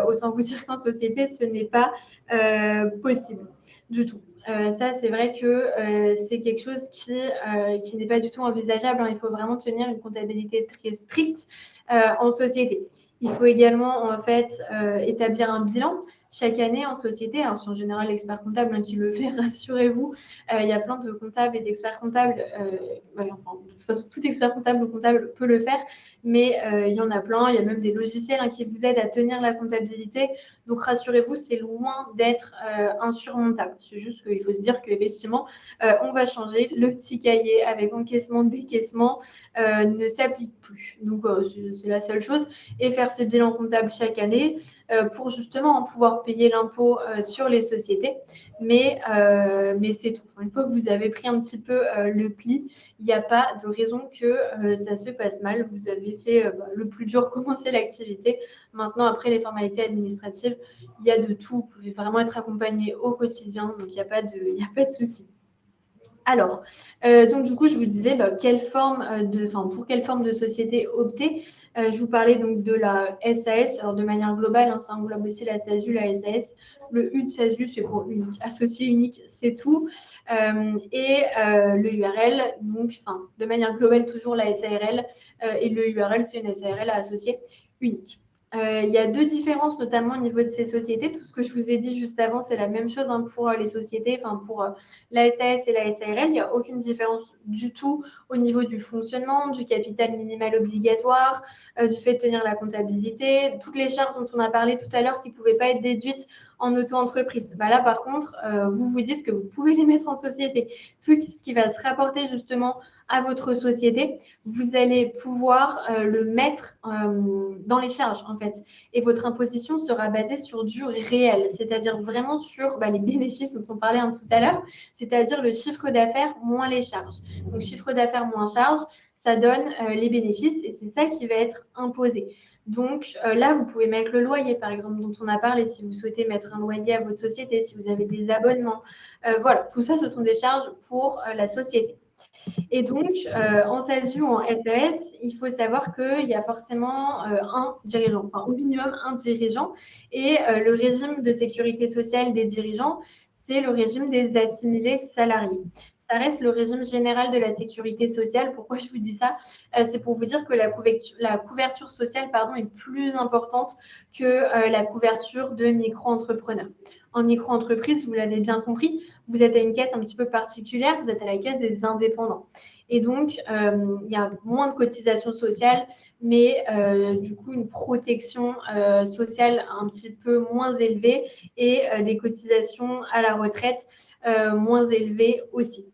Autant vous dire qu'en société, ce n'est pas possible du tout. Ça, c'est vrai que c'est quelque chose qui n'est pas du tout envisageable. Il faut vraiment tenir une comptabilité très stricte en société. Il faut également en fait établir un bilan chaque année en société. Alors, c'est en général l'expert comptable qui le fait, rassurez-vous. Il y a plein de comptables et d'experts comptables. De toute façon, tout expert comptable ou comptable peut le faire, mais il y en a plein. Il y a même des logiciels qui vous aident à tenir la comptabilité. Donc, rassurez-vous, c'est loin d'être insurmontable. C'est juste qu'il faut se dire qu'effectivement, on va changer. Le petit cahier avec encaissement, décaissement ne s'applique plus. Donc, c'est la seule chose. Et faire ce bilan comptable chaque année pour justement pouvoir payer l'impôt sur les sociétés. Mais c'est tout. Une fois que vous avez pris un petit peu le pli, il n'y a pas de raison que ça se passe mal. Vous avez fait le plus dur, commencer l'activité. Maintenant, après les formalités administratives, il y a de tout. Vous pouvez vraiment être accompagné au quotidien, donc il n'y a pas de souci. Alors, donc du coup, je vous disais pour quelle forme de société opter. Je vous parlais donc de la SAS. Alors, de manière globale, ça englobe aussi la SASU, la SAS. Le U de SASU, c'est pour unique, associé unique, c'est tout. Le URL, donc, de manière globale, toujours la SARL. Et le URL, c'est une SARL à associer unique. Il y a deux différences, notamment au niveau de ces sociétés. Tout ce que je vous ai dit juste avant, c'est la même chose pour les sociétés, pour la SAS et la SARL. Il n'y a aucune différence du tout au niveau du fonctionnement, du capital minimal obligatoire, du fait de tenir la comptabilité, toutes les charges dont on a parlé tout à l'heure qui ne pouvaient pas être déduites en auto-entreprise. Là, par contre, vous vous dites que vous pouvez les mettre en société. Tout ce qui va se rapporter justement à votre société, vous allez pouvoir le mettre dans les charges, en fait. Et votre imposition sera basée sur du réel, c'est-à-dire vraiment sur les bénéfices dont on parlait tout à l'heure, c'est-à-dire le chiffre d'affaires moins les charges. Donc, chiffre d'affaires moins charges, ça donne les bénéfices et c'est ça qui va être imposé. Donc là, vous pouvez mettre le loyer, par exemple, dont on a parlé, si vous souhaitez mettre un loyer à votre société, si vous avez des abonnements. Voilà, tout ça, ce sont des charges pour la société. Et donc, en SASU ou en SAS, il faut savoir qu'il y a forcément un dirigeant, au minimum un dirigeant. Et le régime de sécurité sociale des dirigeants, c'est le régime des assimilés salariés. Ça reste le régime général de la sécurité sociale. Pourquoi je vous dis ça? C'est pour vous dire que la couverture sociale est plus importante que la couverture de micro-entrepreneurs. En micro-entreprise, vous l'avez bien compris, vous êtes à une caisse un petit peu particulière, vous êtes à la caisse des indépendants. Et donc, il y a moins de cotisations sociales, mais du coup, une protection sociale un petit peu moins élevée et des cotisations à la retraite moins élevées aussi.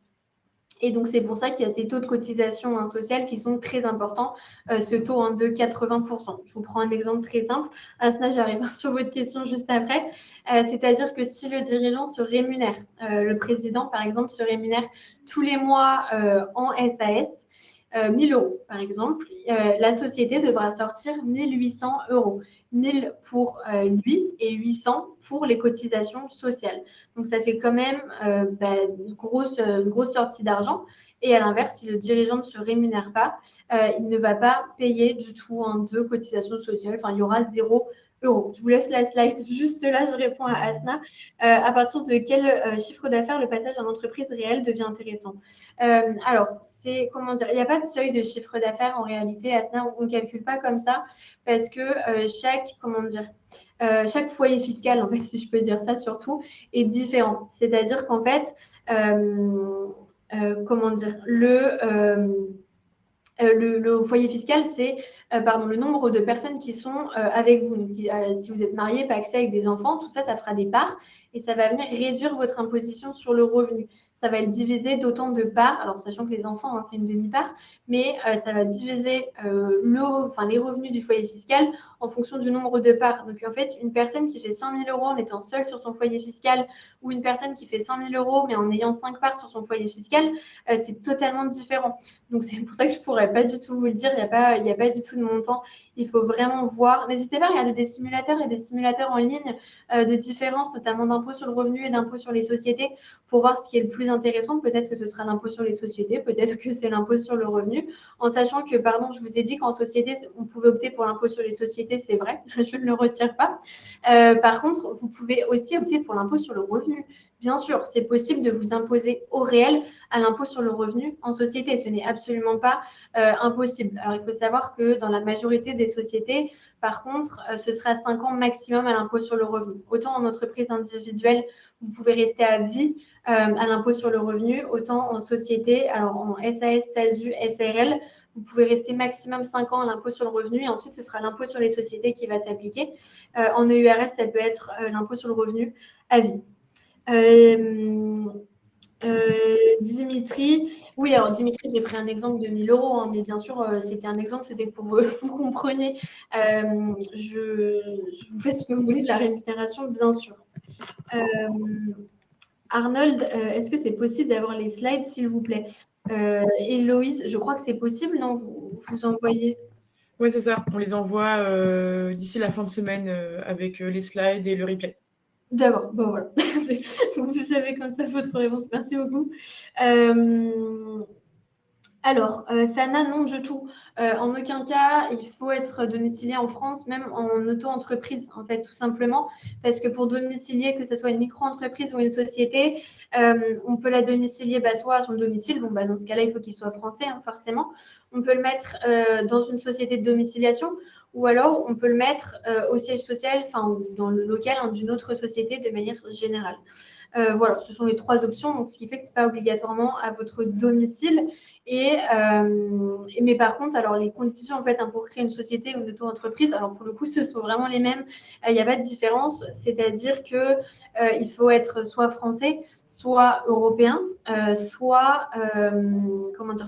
Et donc, c'est pour ça qu'il y a ces taux de cotisation sociale qui sont très importants, ce taux de 80%. Je vous prends un exemple très simple. Asna, j'arrive sur votre question juste après. C'est-à-dire que si le dirigeant se rémunère, le président, par exemple, se rémunère tous les mois en SAS, 1 000 euros, par exemple, la société devra sortir 1 800 euros. 1 000 pour lui et 800 pour les cotisations sociales. Donc, ça fait quand même une grosse sortie d'argent. Et à l'inverse, si le dirigeant ne se rémunère pas, il ne va pas payer du tout de cotisations sociales. Il y aura 0 euros. Je vous laisse la slide juste là, je réponds à Asna. À partir de quel chiffre d'affaires le passage en entreprise réelle devient intéressant? Alors, il n'y a pas de seuil de chiffre d'affaires en réalité. Asna, on ne calcule pas comme ça parce que chaque foyer fiscal, en fait, si je peux dire ça surtout, est différent. C'est-à-dire qu'en fait, le foyer fiscal, c'est le nombre de personnes qui sont avec vous. Donc, si vous êtes marié, pas accès avec des enfants, tout ça, ça fera des parts et ça va venir réduire votre imposition sur le revenu. ça va être divisé d'autant de parts, alors sachant que les enfants, hein, c'est une demi-part, mais ça va diviser les revenus du foyer fiscal en fonction du nombre de parts. Donc en fait, une personne qui fait 100 000 euros en étant seule sur son foyer fiscal ou une personne qui fait 100 000 euros mais en ayant 5 parts sur son foyer fiscal, c'est totalement différent. Donc c'est pour ça que je ne pourrais pas du tout vous le dire, il n'y a pas du tout de montant. Il faut vraiment voir. N'hésitez pas à regarder des simulateurs et des simulateurs en ligne de différence, notamment d'impôt sur le revenu et d'impôt sur les sociétés, pour voir ce qui est le plus intéressant. Peut-être que ce sera l'impôt sur les sociétés, peut-être que c'est l'impôt sur le revenu, en sachant que, pardon, je vous ai dit qu'en société, on pouvait opter pour l'impôt sur les sociétés, c'est vrai, je ne le retire pas. Par contre, vous pouvez aussi opter pour l'impôt sur le revenu. Bien sûr, c'est possible de vous imposer au réel à l'impôt sur le revenu en société. Ce n'est absolument pas impossible. Alors, il faut savoir que dans la majorité des sociétés, par contre, ce sera 5 ans maximum à l'impôt sur le revenu. Autant en entreprise individuelle, vous pouvez rester à vie à l'impôt sur le revenu, autant en société, alors en SAS, SASU, SARL, vous pouvez rester maximum 5 ans à l'impôt sur le revenu et ensuite ce sera l'impôt sur les sociétés qui va s'appliquer. En EURL, ça peut être l'impôt sur le revenu à vie. Dimitri, oui, alors Dimitri, j'ai pris un exemple de 1000 euros, hein, mais bien sûr, c'était un exemple, c'était pour vous compreniez. Vous faites ce que vous voulez de la rémunération, bien sûr. Arnold, est-ce que c'est possible d'avoir les slides, s'il vous plaît? Héloïse, je crois que c'est possible, non? Vous envoyez? Oui, c'est ça. On les envoie d'ici la fin de semaine avec les slides et le replay. D'accord, bon voilà. Vous savez comme ça votre réponse. Merci beaucoup. Alors, Sana, non du tout. En aucun cas, il faut être domicilié en France, même en auto-entreprise, en fait, tout simplement. Parce que pour domicilier, que ce soit une micro-entreprise ou une société, on peut la domicilier soit à son domicile. Bon, dans ce cas-là, il faut qu'il soit français, hein, forcément. On peut le mettre dans une société de domiciliation ou alors on peut le mettre au siège social, enfin, dans le local d'une autre société de manière générale. Voilà, ce sont les 3 options, donc ce qui fait que ce n'est pas obligatoirement à votre domicile. Mais par contre, alors les conditions en fait pour créer une société ou une auto-entreprise, alors pour le coup, ce sont vraiment les mêmes. Il n'y a pas de différence, c'est-à-dire que il faut être soit français, soit européen, soit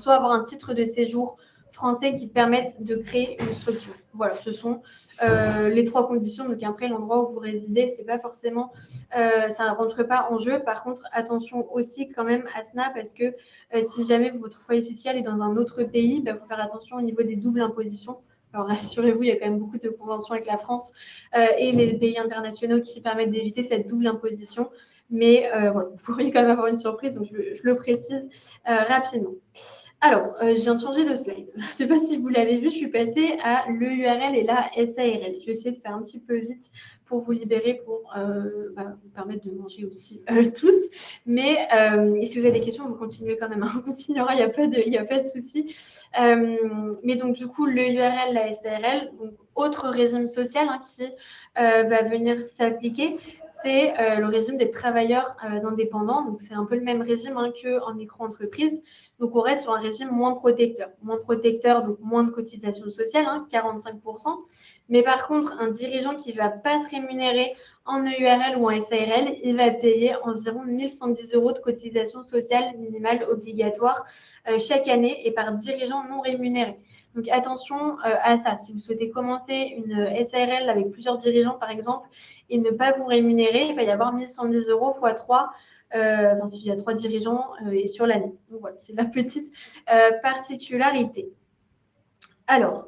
avoir un titre de séjour français qui permettent de créer une structure. Voilà, ce sont les 3 conditions. Donc après, l'endroit où vous résidez, c'est pas forcément, ça ne rentre pas en jeu. Par contre, attention aussi quand même à cela parce que si jamais votre foyer fiscal est dans un autre pays, il faut faire attention au niveau des doubles impositions. Alors rassurez-vous, il y a quand même beaucoup de conventions avec la France et les pays internationaux qui permettent d'éviter cette double imposition. Mais voilà, vous pourriez quand même avoir une surprise, donc je le précise rapidement. Alors, je viens de changer de slide. Je ne sais pas si vous l'avez vu, je suis passée à l'EURL et la SARL. Je vais essayer de faire un petit peu vite pour vous libérer, pour vous permettre de manger aussi tous. Mais si vous avez des questions, vous continuez quand même. On continuera, il n'y a pas de souci. Mais donc, du coup, l'EURL, la SARL, donc autre régime social qui va venir s'appliquer, c'est le régime des travailleurs indépendants. Donc, c'est un peu le même régime qu'en micro-entreprise. Donc, on reste sur un régime moins protecteur. Moins protecteur, donc moins de cotisations sociales, 45%. Mais par contre, un dirigeant qui ne va pas se rémunérer en EURL ou en SARL, il va payer environ 1 110 € de cotisation sociale minimale obligatoire chaque année et par dirigeant non rémunéré. Donc, attention à ça. Si vous souhaitez commencer une SARL avec plusieurs dirigeants, par exemple, et ne pas vous rémunérer, il va y avoir 1 110 € x 3 s'il y a 3 dirigeants et sur l'année. Donc voilà, c'est la petite particularité. Alors,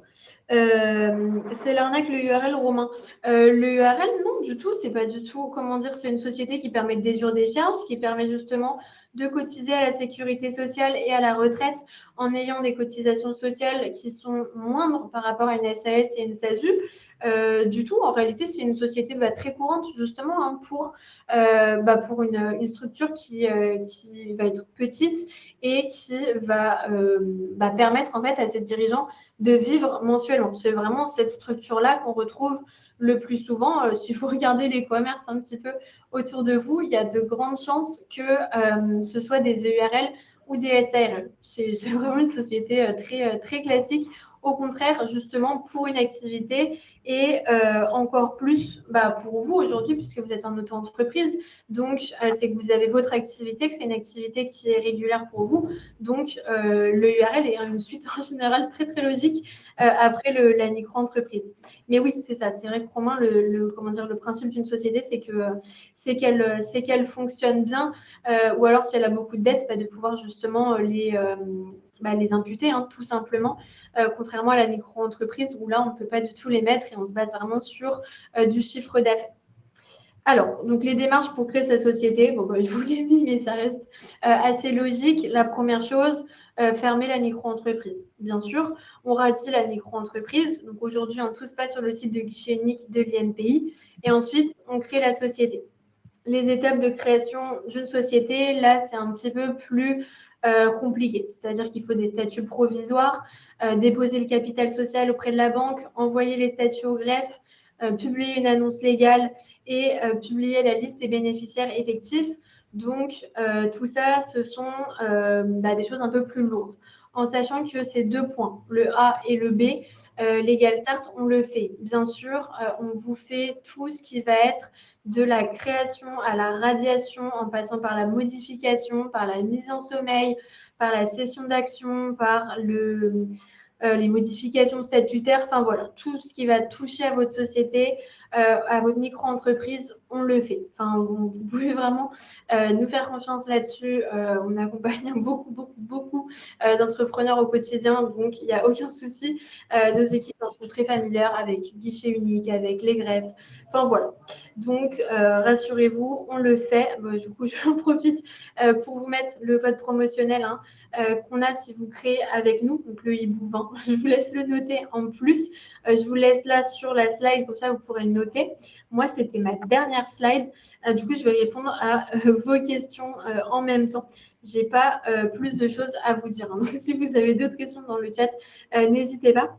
c'est l'arnaque, le URL, Romain. Le URL, non, du tout. C'est pas du tout, c'est une société qui permet de déduire des charges, qui permet justement de cotiser à la sécurité sociale et à la retraite en ayant des cotisations sociales qui sont moindres par rapport à une SAS et une SASU. Du tout, en réalité, c'est une société très courante justement pour une structure qui va être petite et qui va permettre en fait à ses dirigeants de vivre mensuellement. C'est vraiment cette structure-là qu'on retrouve le plus souvent. Si vous regardez les commerces un petit peu autour de vous, il y a de grandes chances que ce soit des EURL ou des SARL. C'est vraiment une société très classique. au contraire, justement, pour une activité et encore plus pour vous aujourd'hui, puisque vous êtes en auto-entreprise. Donc, c'est que vous avez votre activité, que c'est une activité qui est régulière pour vous. Donc, le URL est une suite en général très, très logique après la micro-entreprise. Mais oui, c'est ça. C'est vrai que Romain, le principe d'une société, c'est qu'elle fonctionne bien, ou alors si elle a beaucoup de dettes, de pouvoir justement les imputer, hein, tout simplement, contrairement à la micro-entreprise où là, on ne peut pas du tout les mettre et on se base vraiment sur du chiffre d'affaires. Alors, donc les démarches pour créer sa société, je vous l'ai dit, mais ça reste assez logique. La première chose, fermer la micro-entreprise. Bien sûr, on ratit la micro-entreprise. Donc aujourd'hui, tout se passe sur le site de guichet unique de l'INPI. Et ensuite, on crée la société. Les étapes de création d'une société, là, c'est un petit peu plus compliqué. C'est-à-dire qu'il faut des statuts provisoires, déposer le capital social auprès de la banque, envoyer les statuts au greffe, publier une annonce légale et publier la liste des bénéficiaires effectifs. Donc, tout ça, ce sont des choses un peu plus lourdes. En sachant que ces 2 points, le A et le B, Legal Start, on le fait. Bien sûr, on vous fait tout ce qui va être de la création à la radiation, en passant par la modification, par la mise en sommeil, par la cession d'action, par les modifications statutaires, enfin voilà, tout ce qui va toucher à votre société, à votre micro-entreprise, on le fait. Enfin, vous pouvez vraiment nous faire confiance là-dessus. On accompagne beaucoup d'entrepreneurs au quotidien, donc il n'y a aucun souci. Nos équipes sont très familières avec guichet unique, avec les greffes. Enfin voilà. Donc, rassurez-vous, on le fait. Du coup, j'en profite pour vous mettre le code promotionnel qu'on a si vous créez avec nous, donc le hibou 20. Je vous laisse le noter en plus. Je vous laisse là sur la slide, comme ça vous pourrez le noter. Moi, c'était ma dernière slide. Du coup, je vais répondre à vos questions en même temps. Je n'ai pas plus de choses à vous dire. Donc, si vous avez d'autres questions dans le chat, n'hésitez pas.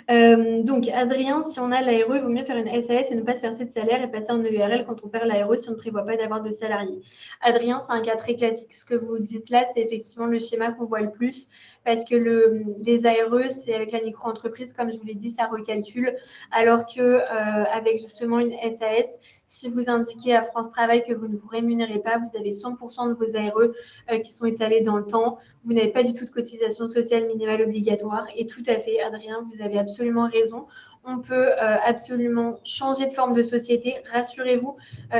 Donc, Adrien, si on a l'ARE, il vaut mieux faire une SAS et ne pas se verser de salaire et passer en EURL quand on perd l'ARE si on ne prévoit pas d'avoir de salariés. Adrien, c'est un cas très classique. Ce que vous dites là, c'est effectivement le schéma qu'on voit le plus parce que les ARE, c'est avec la micro-entreprise, comme je vous l'ai dit, ça recalcule, alors qu'avec justement une SAS, si vous indiquez à France Travail que vous ne vous rémunérez pas, vous avez 100% de vos ARE qui sont étalés dans le temps. Vous n'avez pas du tout de cotisation sociale minimale obligatoire. Et tout à fait, Adrien, vous avez absolument raison. On peut absolument changer de forme de société. Rassurez-vous,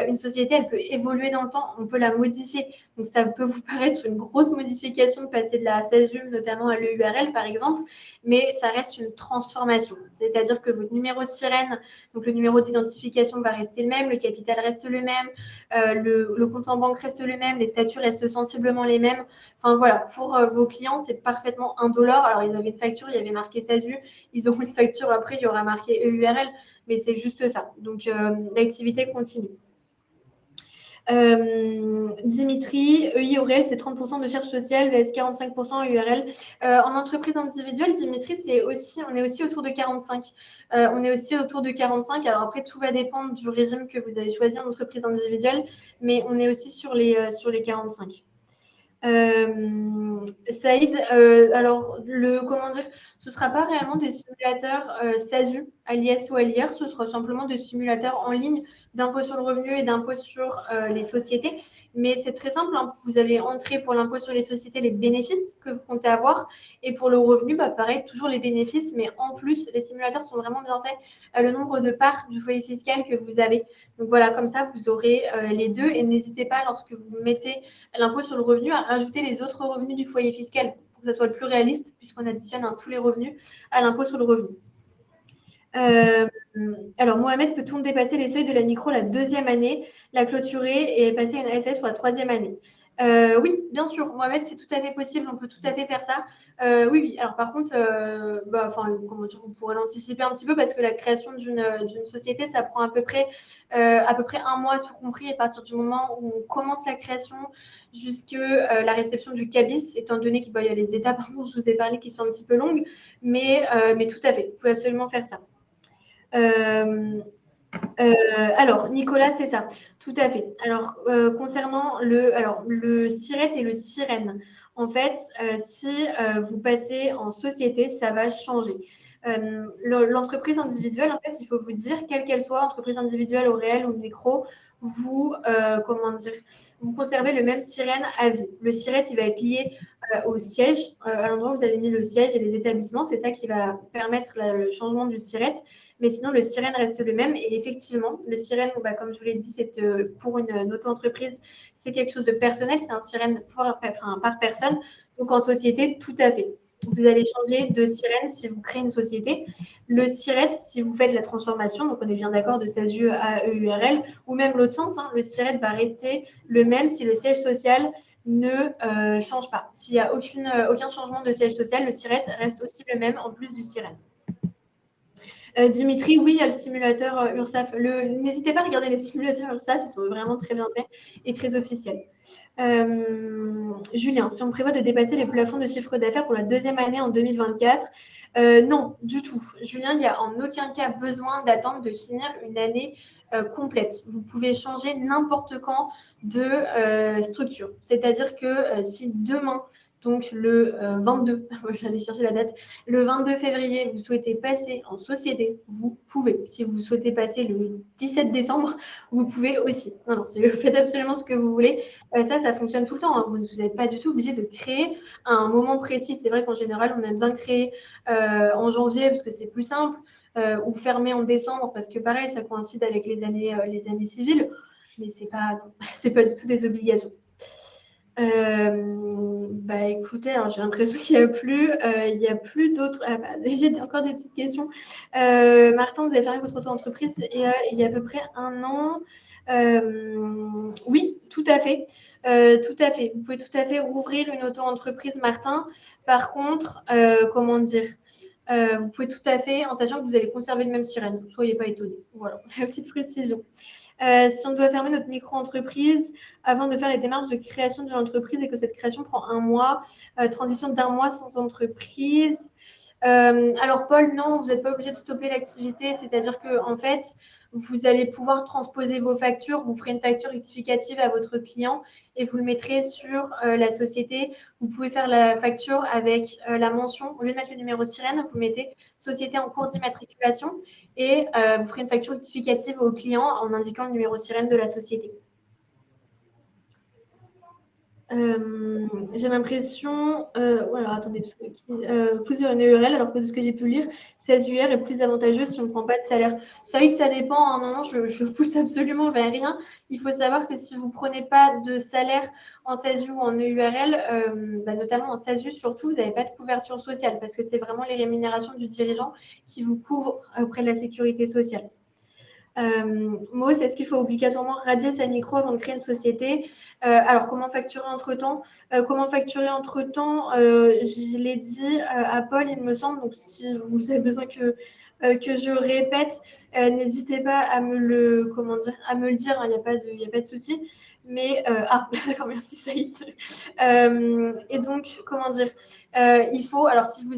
une société, elle peut évoluer dans le temps. On peut la modifier. Donc, ça peut vous paraître une grosse modification de passer de la SASU, notamment à l'EURL, par exemple, mais ça reste une transformation. C'est-à-dire que votre numéro sirène, donc le numéro d'identification va rester le même, le capital reste le même, le compte en banque reste le même, les statuts restent sensiblement les mêmes. Enfin, voilà, pour vos clients, c'est parfaitement indolore. Alors, ils avaient une facture, il y avait marqué SASU. Ils auront une facture après, il y aura marqué EURL, mais c'est juste ça. Donc, l'activité continue. Dimitri, EI-ORL, c'est 30% de charges sociales, vs 45% URL. En entreprise individuelle, Dimitri, on est aussi autour de 45. On est aussi autour de 45. Alors après, tout va dépendre du régime que vous avez choisi en entreprise individuelle, mais on est aussi sur les 45. Saïd, alors ce ne sera pas réellement des simulateurs SASU à l'IS ou à l'IR, ce sera simplement des simulateurs en ligne d'impôt sur le revenu et d'impôt sur les sociétés. Mais c'est très simple, vous allez entrer pour l'impôt sur les sociétés les bénéfices que vous comptez avoir et pour le revenu, pareil, toujours les bénéfices, mais en plus, les simulateurs sont vraiment bien faits, le nombre de parts du foyer fiscal que vous avez. Donc voilà, comme ça, vous aurez les deux et n'hésitez pas lorsque vous mettez l'impôt sur le revenu à rajouter les autres revenus du foyer fiscal pour que ça soit le plus réaliste puisqu'on additionne tous les revenus à l'impôt sur le revenu. Alors, Mohamed, peut-on dépasser les seuils de la micro la 2e année, la clôturer et passer une SAS sur la 3e année? Oui, bien sûr, Mohamed, c'est tout à fait possible, on peut tout à fait faire ça. Oui. Alors, par contre, vous pourrez l'anticiper un petit peu parce que la création d'une société, ça prend à peu près 1 mois, tout compris, à partir du moment où on commence la création jusqu'à la réception du CABIS, étant donné qu'il y a les étapes dont je vous ai parlé qui sont un petit peu longues, mais tout à fait, vous pouvez absolument faire ça. Alors, Nicolas, c'est ça, tout à fait. Alors, concernant le SIRET et le SIREN, en fait, si vous passez en société, ça va changer. L'entreprise individuelle, en fait, il faut vous dire, quelle qu'elle soit, entreprise individuelle au réel ou micro, vous, vous conservez le même SIREN à vie. Le SIRET, il va être lié au siège, à l'endroit où vous avez mis le siège et les établissements. C'est ça qui va permettre le changement du SIRET. Mais sinon, le sirène reste le même. Et effectivement, le sirène, comme je vous l'ai dit, c'est pour une auto-entreprise, c'est quelque chose de personnel. C'est un sirène par personne. Donc, en société, tout à fait. Vous allez changer de sirène si vous créez une société. Le SIRET, si vous faites la transformation, donc on est bien d'accord de SASU à EURL, ou même l'autre sens, le SIRET va rester le même si le siège social ne change pas. S'il n'y a aucun changement de siège social, le SIRET reste aussi le même en plus du sirène. Dimitri, oui, il y a le simulateur URSAF. N'hésitez pas à regarder les simulateurs URSAF, ils sont vraiment très bien faits et très officiels. Julien, si on prévoit de dépasser les plafonds de chiffre d'affaires pour la deuxième année en 2024, non, du tout. Julien, il n'y a en aucun cas besoin d'attendre de finir une année complète. Vous pouvez changer n'importe quand de structure. C'est-à-dire que si demain, donc le 22, je vais aller chercher la date, le 22 février, vous souhaitez passer en société, vous pouvez. Si vous souhaitez passer le 17 décembre, vous pouvez aussi. Non, non, faites absolument ce que vous voulez. Ça fonctionne tout le temps. Hein. Vous n'êtes pas du tout obligé de créer à un moment précis. C'est vrai qu'en général, on a besoin de créer en janvier parce que c'est plus simple, ou fermer en décembre parce que pareil, ça coïncide avec les années civiles. Mais c'est pas du tout des obligations. Écoutez, alors j'ai l'impression qu'il n'y a plus d'autres. J'ai encore des petites questions. Martin, vous avez fermé votre auto-entreprise il y a à peu près 1 an. Oui, tout à fait. Tout à fait. Vous pouvez tout à fait rouvrir une auto-entreprise, Martin. Par contre, comment dire vous pouvez tout à fait, en sachant que vous allez conserver le même sirène. Ne soyez pas étonnés. Voilà, la petite précision. Si on doit fermer notre micro-entreprise avant de faire les démarches de création de l'entreprise et que cette création prend 1 mois, transition d'1 mois sans entreprise. Alors Paul, non, vous n'êtes pas obligé de stopper l'activité, c'est-à-dire que en fait, vous allez pouvoir transposer vos factures, vous ferez une facture rectificative à votre client et vous le mettrez sur la société. Vous pouvez faire la facture avec la mention, au lieu de mettre le numéro sirène, vous mettez société en cours d'immatriculation et vous ferez une facture rectificative au client en indiquant le numéro sirène de la société. J'ai l'impression, alors attendez, parce que plusieurs une URL, alors que de ce que j'ai pu lire, 16 UR est plus avantageux si on ne prend pas de salaire. Ça dépend. Hein, non, je pousse absolument vers rien. Il faut savoir que si vous ne prenez pas de salaire en SASU ou en EURL, notamment en SASU surtout, vous n'avez pas de couverture sociale parce que c'est vraiment les rémunérations du dirigeant qui vous couvrent auprès de la sécurité sociale. Maud, est-ce qu'il faut obligatoirement radier sa micro avant de créer une société Alors, comment facturer entre-temps je l'ai dit à Paul, il me semble. Donc, si vous avez besoin que je répète, n'hésitez pas à me le dire. Il n'y a pas de souci. Mais d'accord, merci Saïd. Et donc, il faut. Alors, si vous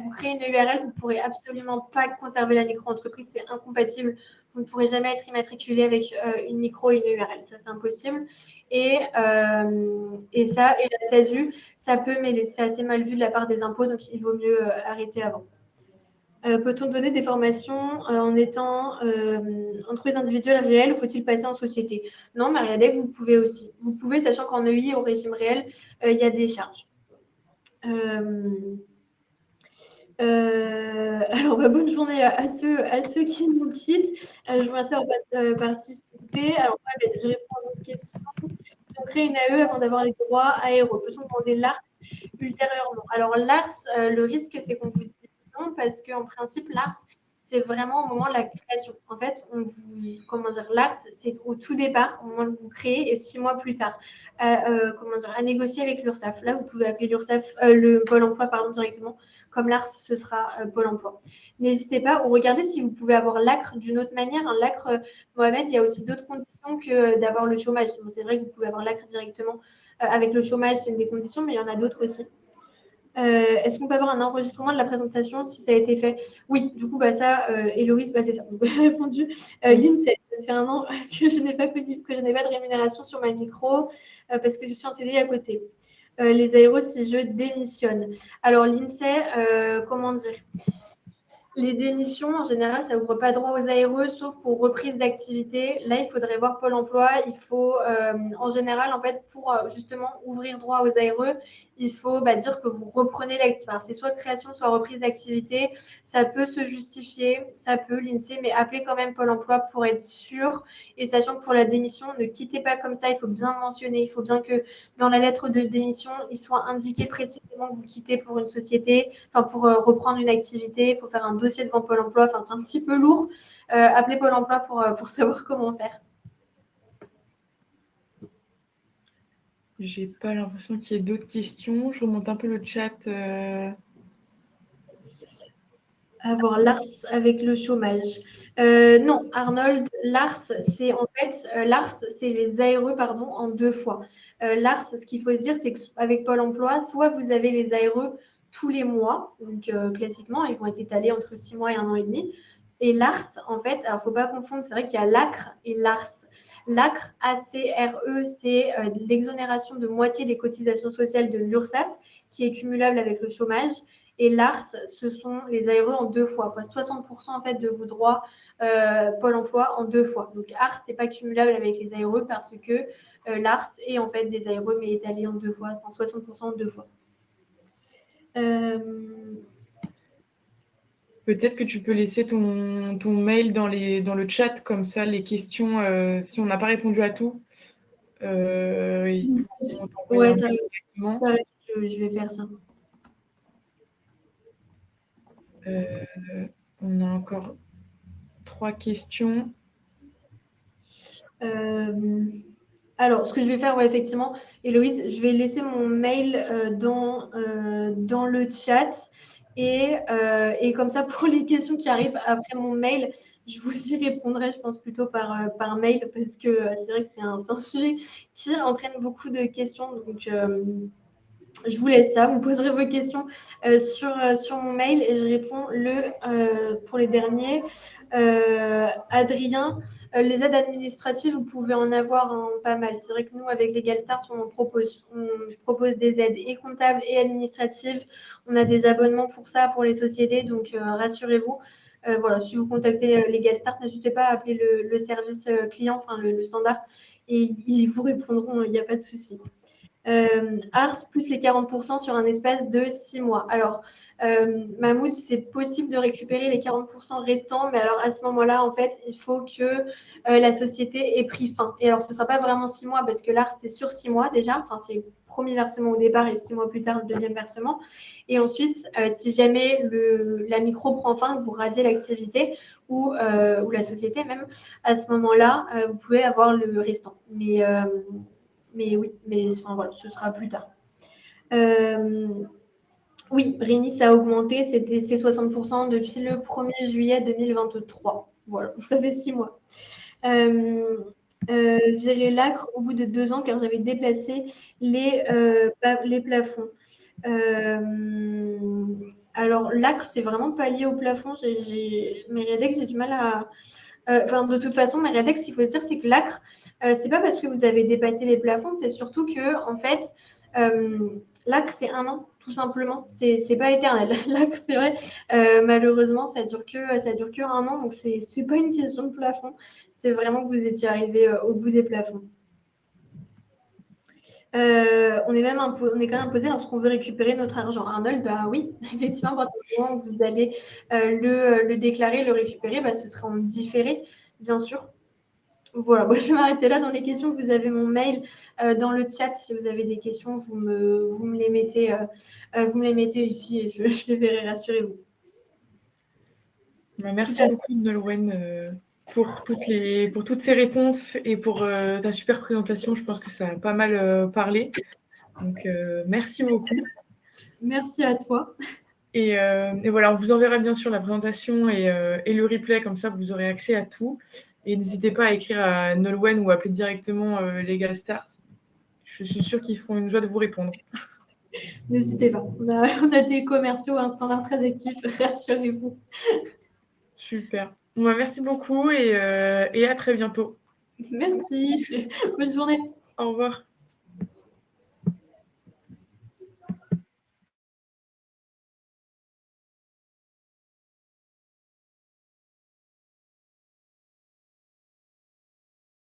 créez une URL, vous ne pourrez absolument pas conserver la micro-entreprise, c'est incompatible. Vous ne pourrez jamais être immatriculé avec une micro et une URL, ça c'est impossible. Et la SASU, ça peut, mais c'est assez mal vu de la part des impôts, donc il vaut mieux arrêter avant. Peut-on donner des formations en étant entreprise individuelle réelle ou faut-il passer en société? Non, Mariadec, vous pouvez aussi. Vous pouvez, sachant qu'en EI, au régime réel, il y a des charges. Alors, bonne journée à ceux qui nous quittent. Je vous remercie d'avoir participé. Alors, je réponds à votre question. Si on crée une AE avant d'avoir les droits aéro, peut-on demander l'ARS ultérieurement? Alors, l'ARS, le risque, c'est qu'on vous dise non, parce qu'en principe, l'ARS, c'est vraiment au moment de la création. En fait, l'ARS, c'est au tout départ, au moment où vous créez, et 6 mois plus tard, à négocier avec l'URSSAF. Là, vous pouvez appeler l'URSSAF, le Pôle emploi, directement. Comme l'ARS, ce sera Pôle emploi. N'hésitez pas, ou regardez si vous pouvez avoir l'ACRE d'une autre manière. L'ACRE, Mohamed, il y a aussi d'autres conditions que d'avoir le chômage. C'est vrai que vous pouvez avoir l'ACRE directement avec le chômage, c'est une des conditions, mais il y en a d'autres aussi. Est-ce qu'on peut avoir un enregistrement de la présentation si ça a été fait? Oui, du coup, ça, Héloïse, c'est ça. J'ai répondu. L'INSEE, ça fait 1 an que je n'ai pas de rémunération sur ma micro parce que je suis en CDI à côté. Les aéros, si je démissionne. Alors, l'INSEE, comment dire? Les démissions, en général, ça n'ouvre pas droit aux ARE, sauf pour reprise d'activité. Là, il faudrait voir Pôle emploi. Il faut, en général, en fait, pour justement ouvrir droit aux ARE, il faut dire que vous reprenez l'activité. Alors, c'est soit création, soit reprise d'activité. Ça peut se justifier, ça peut, l'INSEE, mais appelez quand même Pôle emploi pour être sûr. Et sachant que pour la démission, ne quittez pas comme ça. Il faut bien mentionner. Il faut bien que dans la lettre de démission, il soit indiqué précisément que vous quittez pour une société, pour reprendre une activité. Il faut faire un dossier devant Pôle emploi. C'est un petit peu lourd. Appelez Pôle emploi pour savoir comment faire. J'ai pas l'impression qu'il y ait d'autres questions. Je remonte un peu le chat. Avoir l'ARS avec le chômage. Non, Arnold, l'ARS, c'est en fait, l'ARS, c'est les ARE, pardon, en 2 fois. L'ARS, ce qu'il faut se dire, c'est qu'avec Pôle emploi, soit vous avez les ARE tous les mois, donc classiquement, ils vont être étalés entre 6 mois et 1 an et demi. Et l'ARS, en fait, alors il ne faut pas confondre, c'est vrai qu'il y a l'ACRE et l'ARS. L'ACRE, A-C-R-E, c'est l'exonération de moitié des cotisations sociales de l'URSSAF, qui est cumulable avec le chômage. Et l'ARS, ce sont les ARE en 2 fois, 60% en fait de vos droits Pôle emploi en 2 fois. Donc ARS, c'est pas cumulable avec les ARE parce que l'ARS est en fait des ARE mais étalé en 2 fois, 60% en 2 fois. Peut-être que tu peux laisser ton mail dans le chat, comme ça, les questions, si on n'a pas répondu à tout, ils pourront t'envoyer un mail directement. Je vais faire ça. On a encore 3 questions. Alors, ce que je vais faire, effectivement, Héloïse, je vais laisser mon mail dans le chat. Et comme ça, pour les questions qui arrivent après mon mail, je vous y répondrai, je pense, plutôt par mail, parce que c'est vrai que c'est un sujet qui entraîne beaucoup de questions. Donc, je vous laisse ça. Vous poserez vos questions sur mon mail et je réponds pour les derniers. Adrien, les aides administratives, vous pouvez en avoir pas mal. C'est vrai que nous, avec Legal Start, on propose des aides et comptables et administratives. On a des abonnements pour ça, pour les sociétés. Donc, rassurez-vous. Voilà, si vous contactez Legal Start, n'hésitez pas à appeler le service client, le standard, et ils vous répondront, il n'y a pas de souci. Ars plus les 40% sur un espace de 6 mois. Alors, Mahmoud, c'est possible de récupérer les 40% restants, mais alors à ce moment-là, en fait, il faut que la société ait pris fin. Et alors, ce ne sera pas vraiment 6 mois parce que l'Ars, c'est sur 6 mois déjà. C'est le premier versement au départ et 6 mois plus tard, le deuxième versement. Et ensuite, si jamais la micro prend fin, que vous radiez l'activité ou la société même, à ce moment-là, vous pouvez avoir le restant. Mais oui, voilà, ce sera plus tard. Oui, Rini, ça a augmenté, c'est 60% depuis le 1er juillet 2023. Voilà, ça fait 6 mois. Gérer l'ACRE au bout de 2 ans car j'avais déplacé les plafonds. Alors, l'ACRE, c'est vraiment pas lié au plafond. Mais rédacts, j'ai du mal à. De toute façon, mes rédacts, il faut dire, c'est que l'ACRE, c'est pas parce que vous avez dépassé les plafonds, c'est surtout que, en fait, l'ACRE, c'est 1 an, tout simplement. C'est pas éternel. L'ACRE, c'est vrai, malheureusement, ça dure que 1 an, donc c'est pas une question de plafond. C'est vraiment que vous étiez arrivé au bout des plafonds. On est quand même imposé lorsqu'on veut récupérer notre argent. Arnold, oui, effectivement, à partir du moment où vous allez le déclarer, le récupérer, ce sera en différé, bien sûr. Voilà, je vais m'arrêter là dans les questions. Vous avez mon mail dans le chat. Si vous avez des questions, vous me les mettez ici et je les verrai, rassurez-vous. Merci beaucoup, Nolwenn, pour toutes ces réponses et pour ta super présentation. Je pense que ça a pas mal parlé. Donc, merci beaucoup. Merci à toi. Et voilà, on vous enverra bien sûr la présentation et le replay, comme ça vous aurez accès à tout. Et n'hésitez pas à écrire à Nolwenn ou appeler directement Legal Start. Je suis sûre qu'ils feront une joie de vous répondre. n'hésitez pas. On a des commerciaux, un standard très actif, rassurez-vous. Super. Bon, merci beaucoup et à très bientôt. Merci. Bonne journée. Au revoir.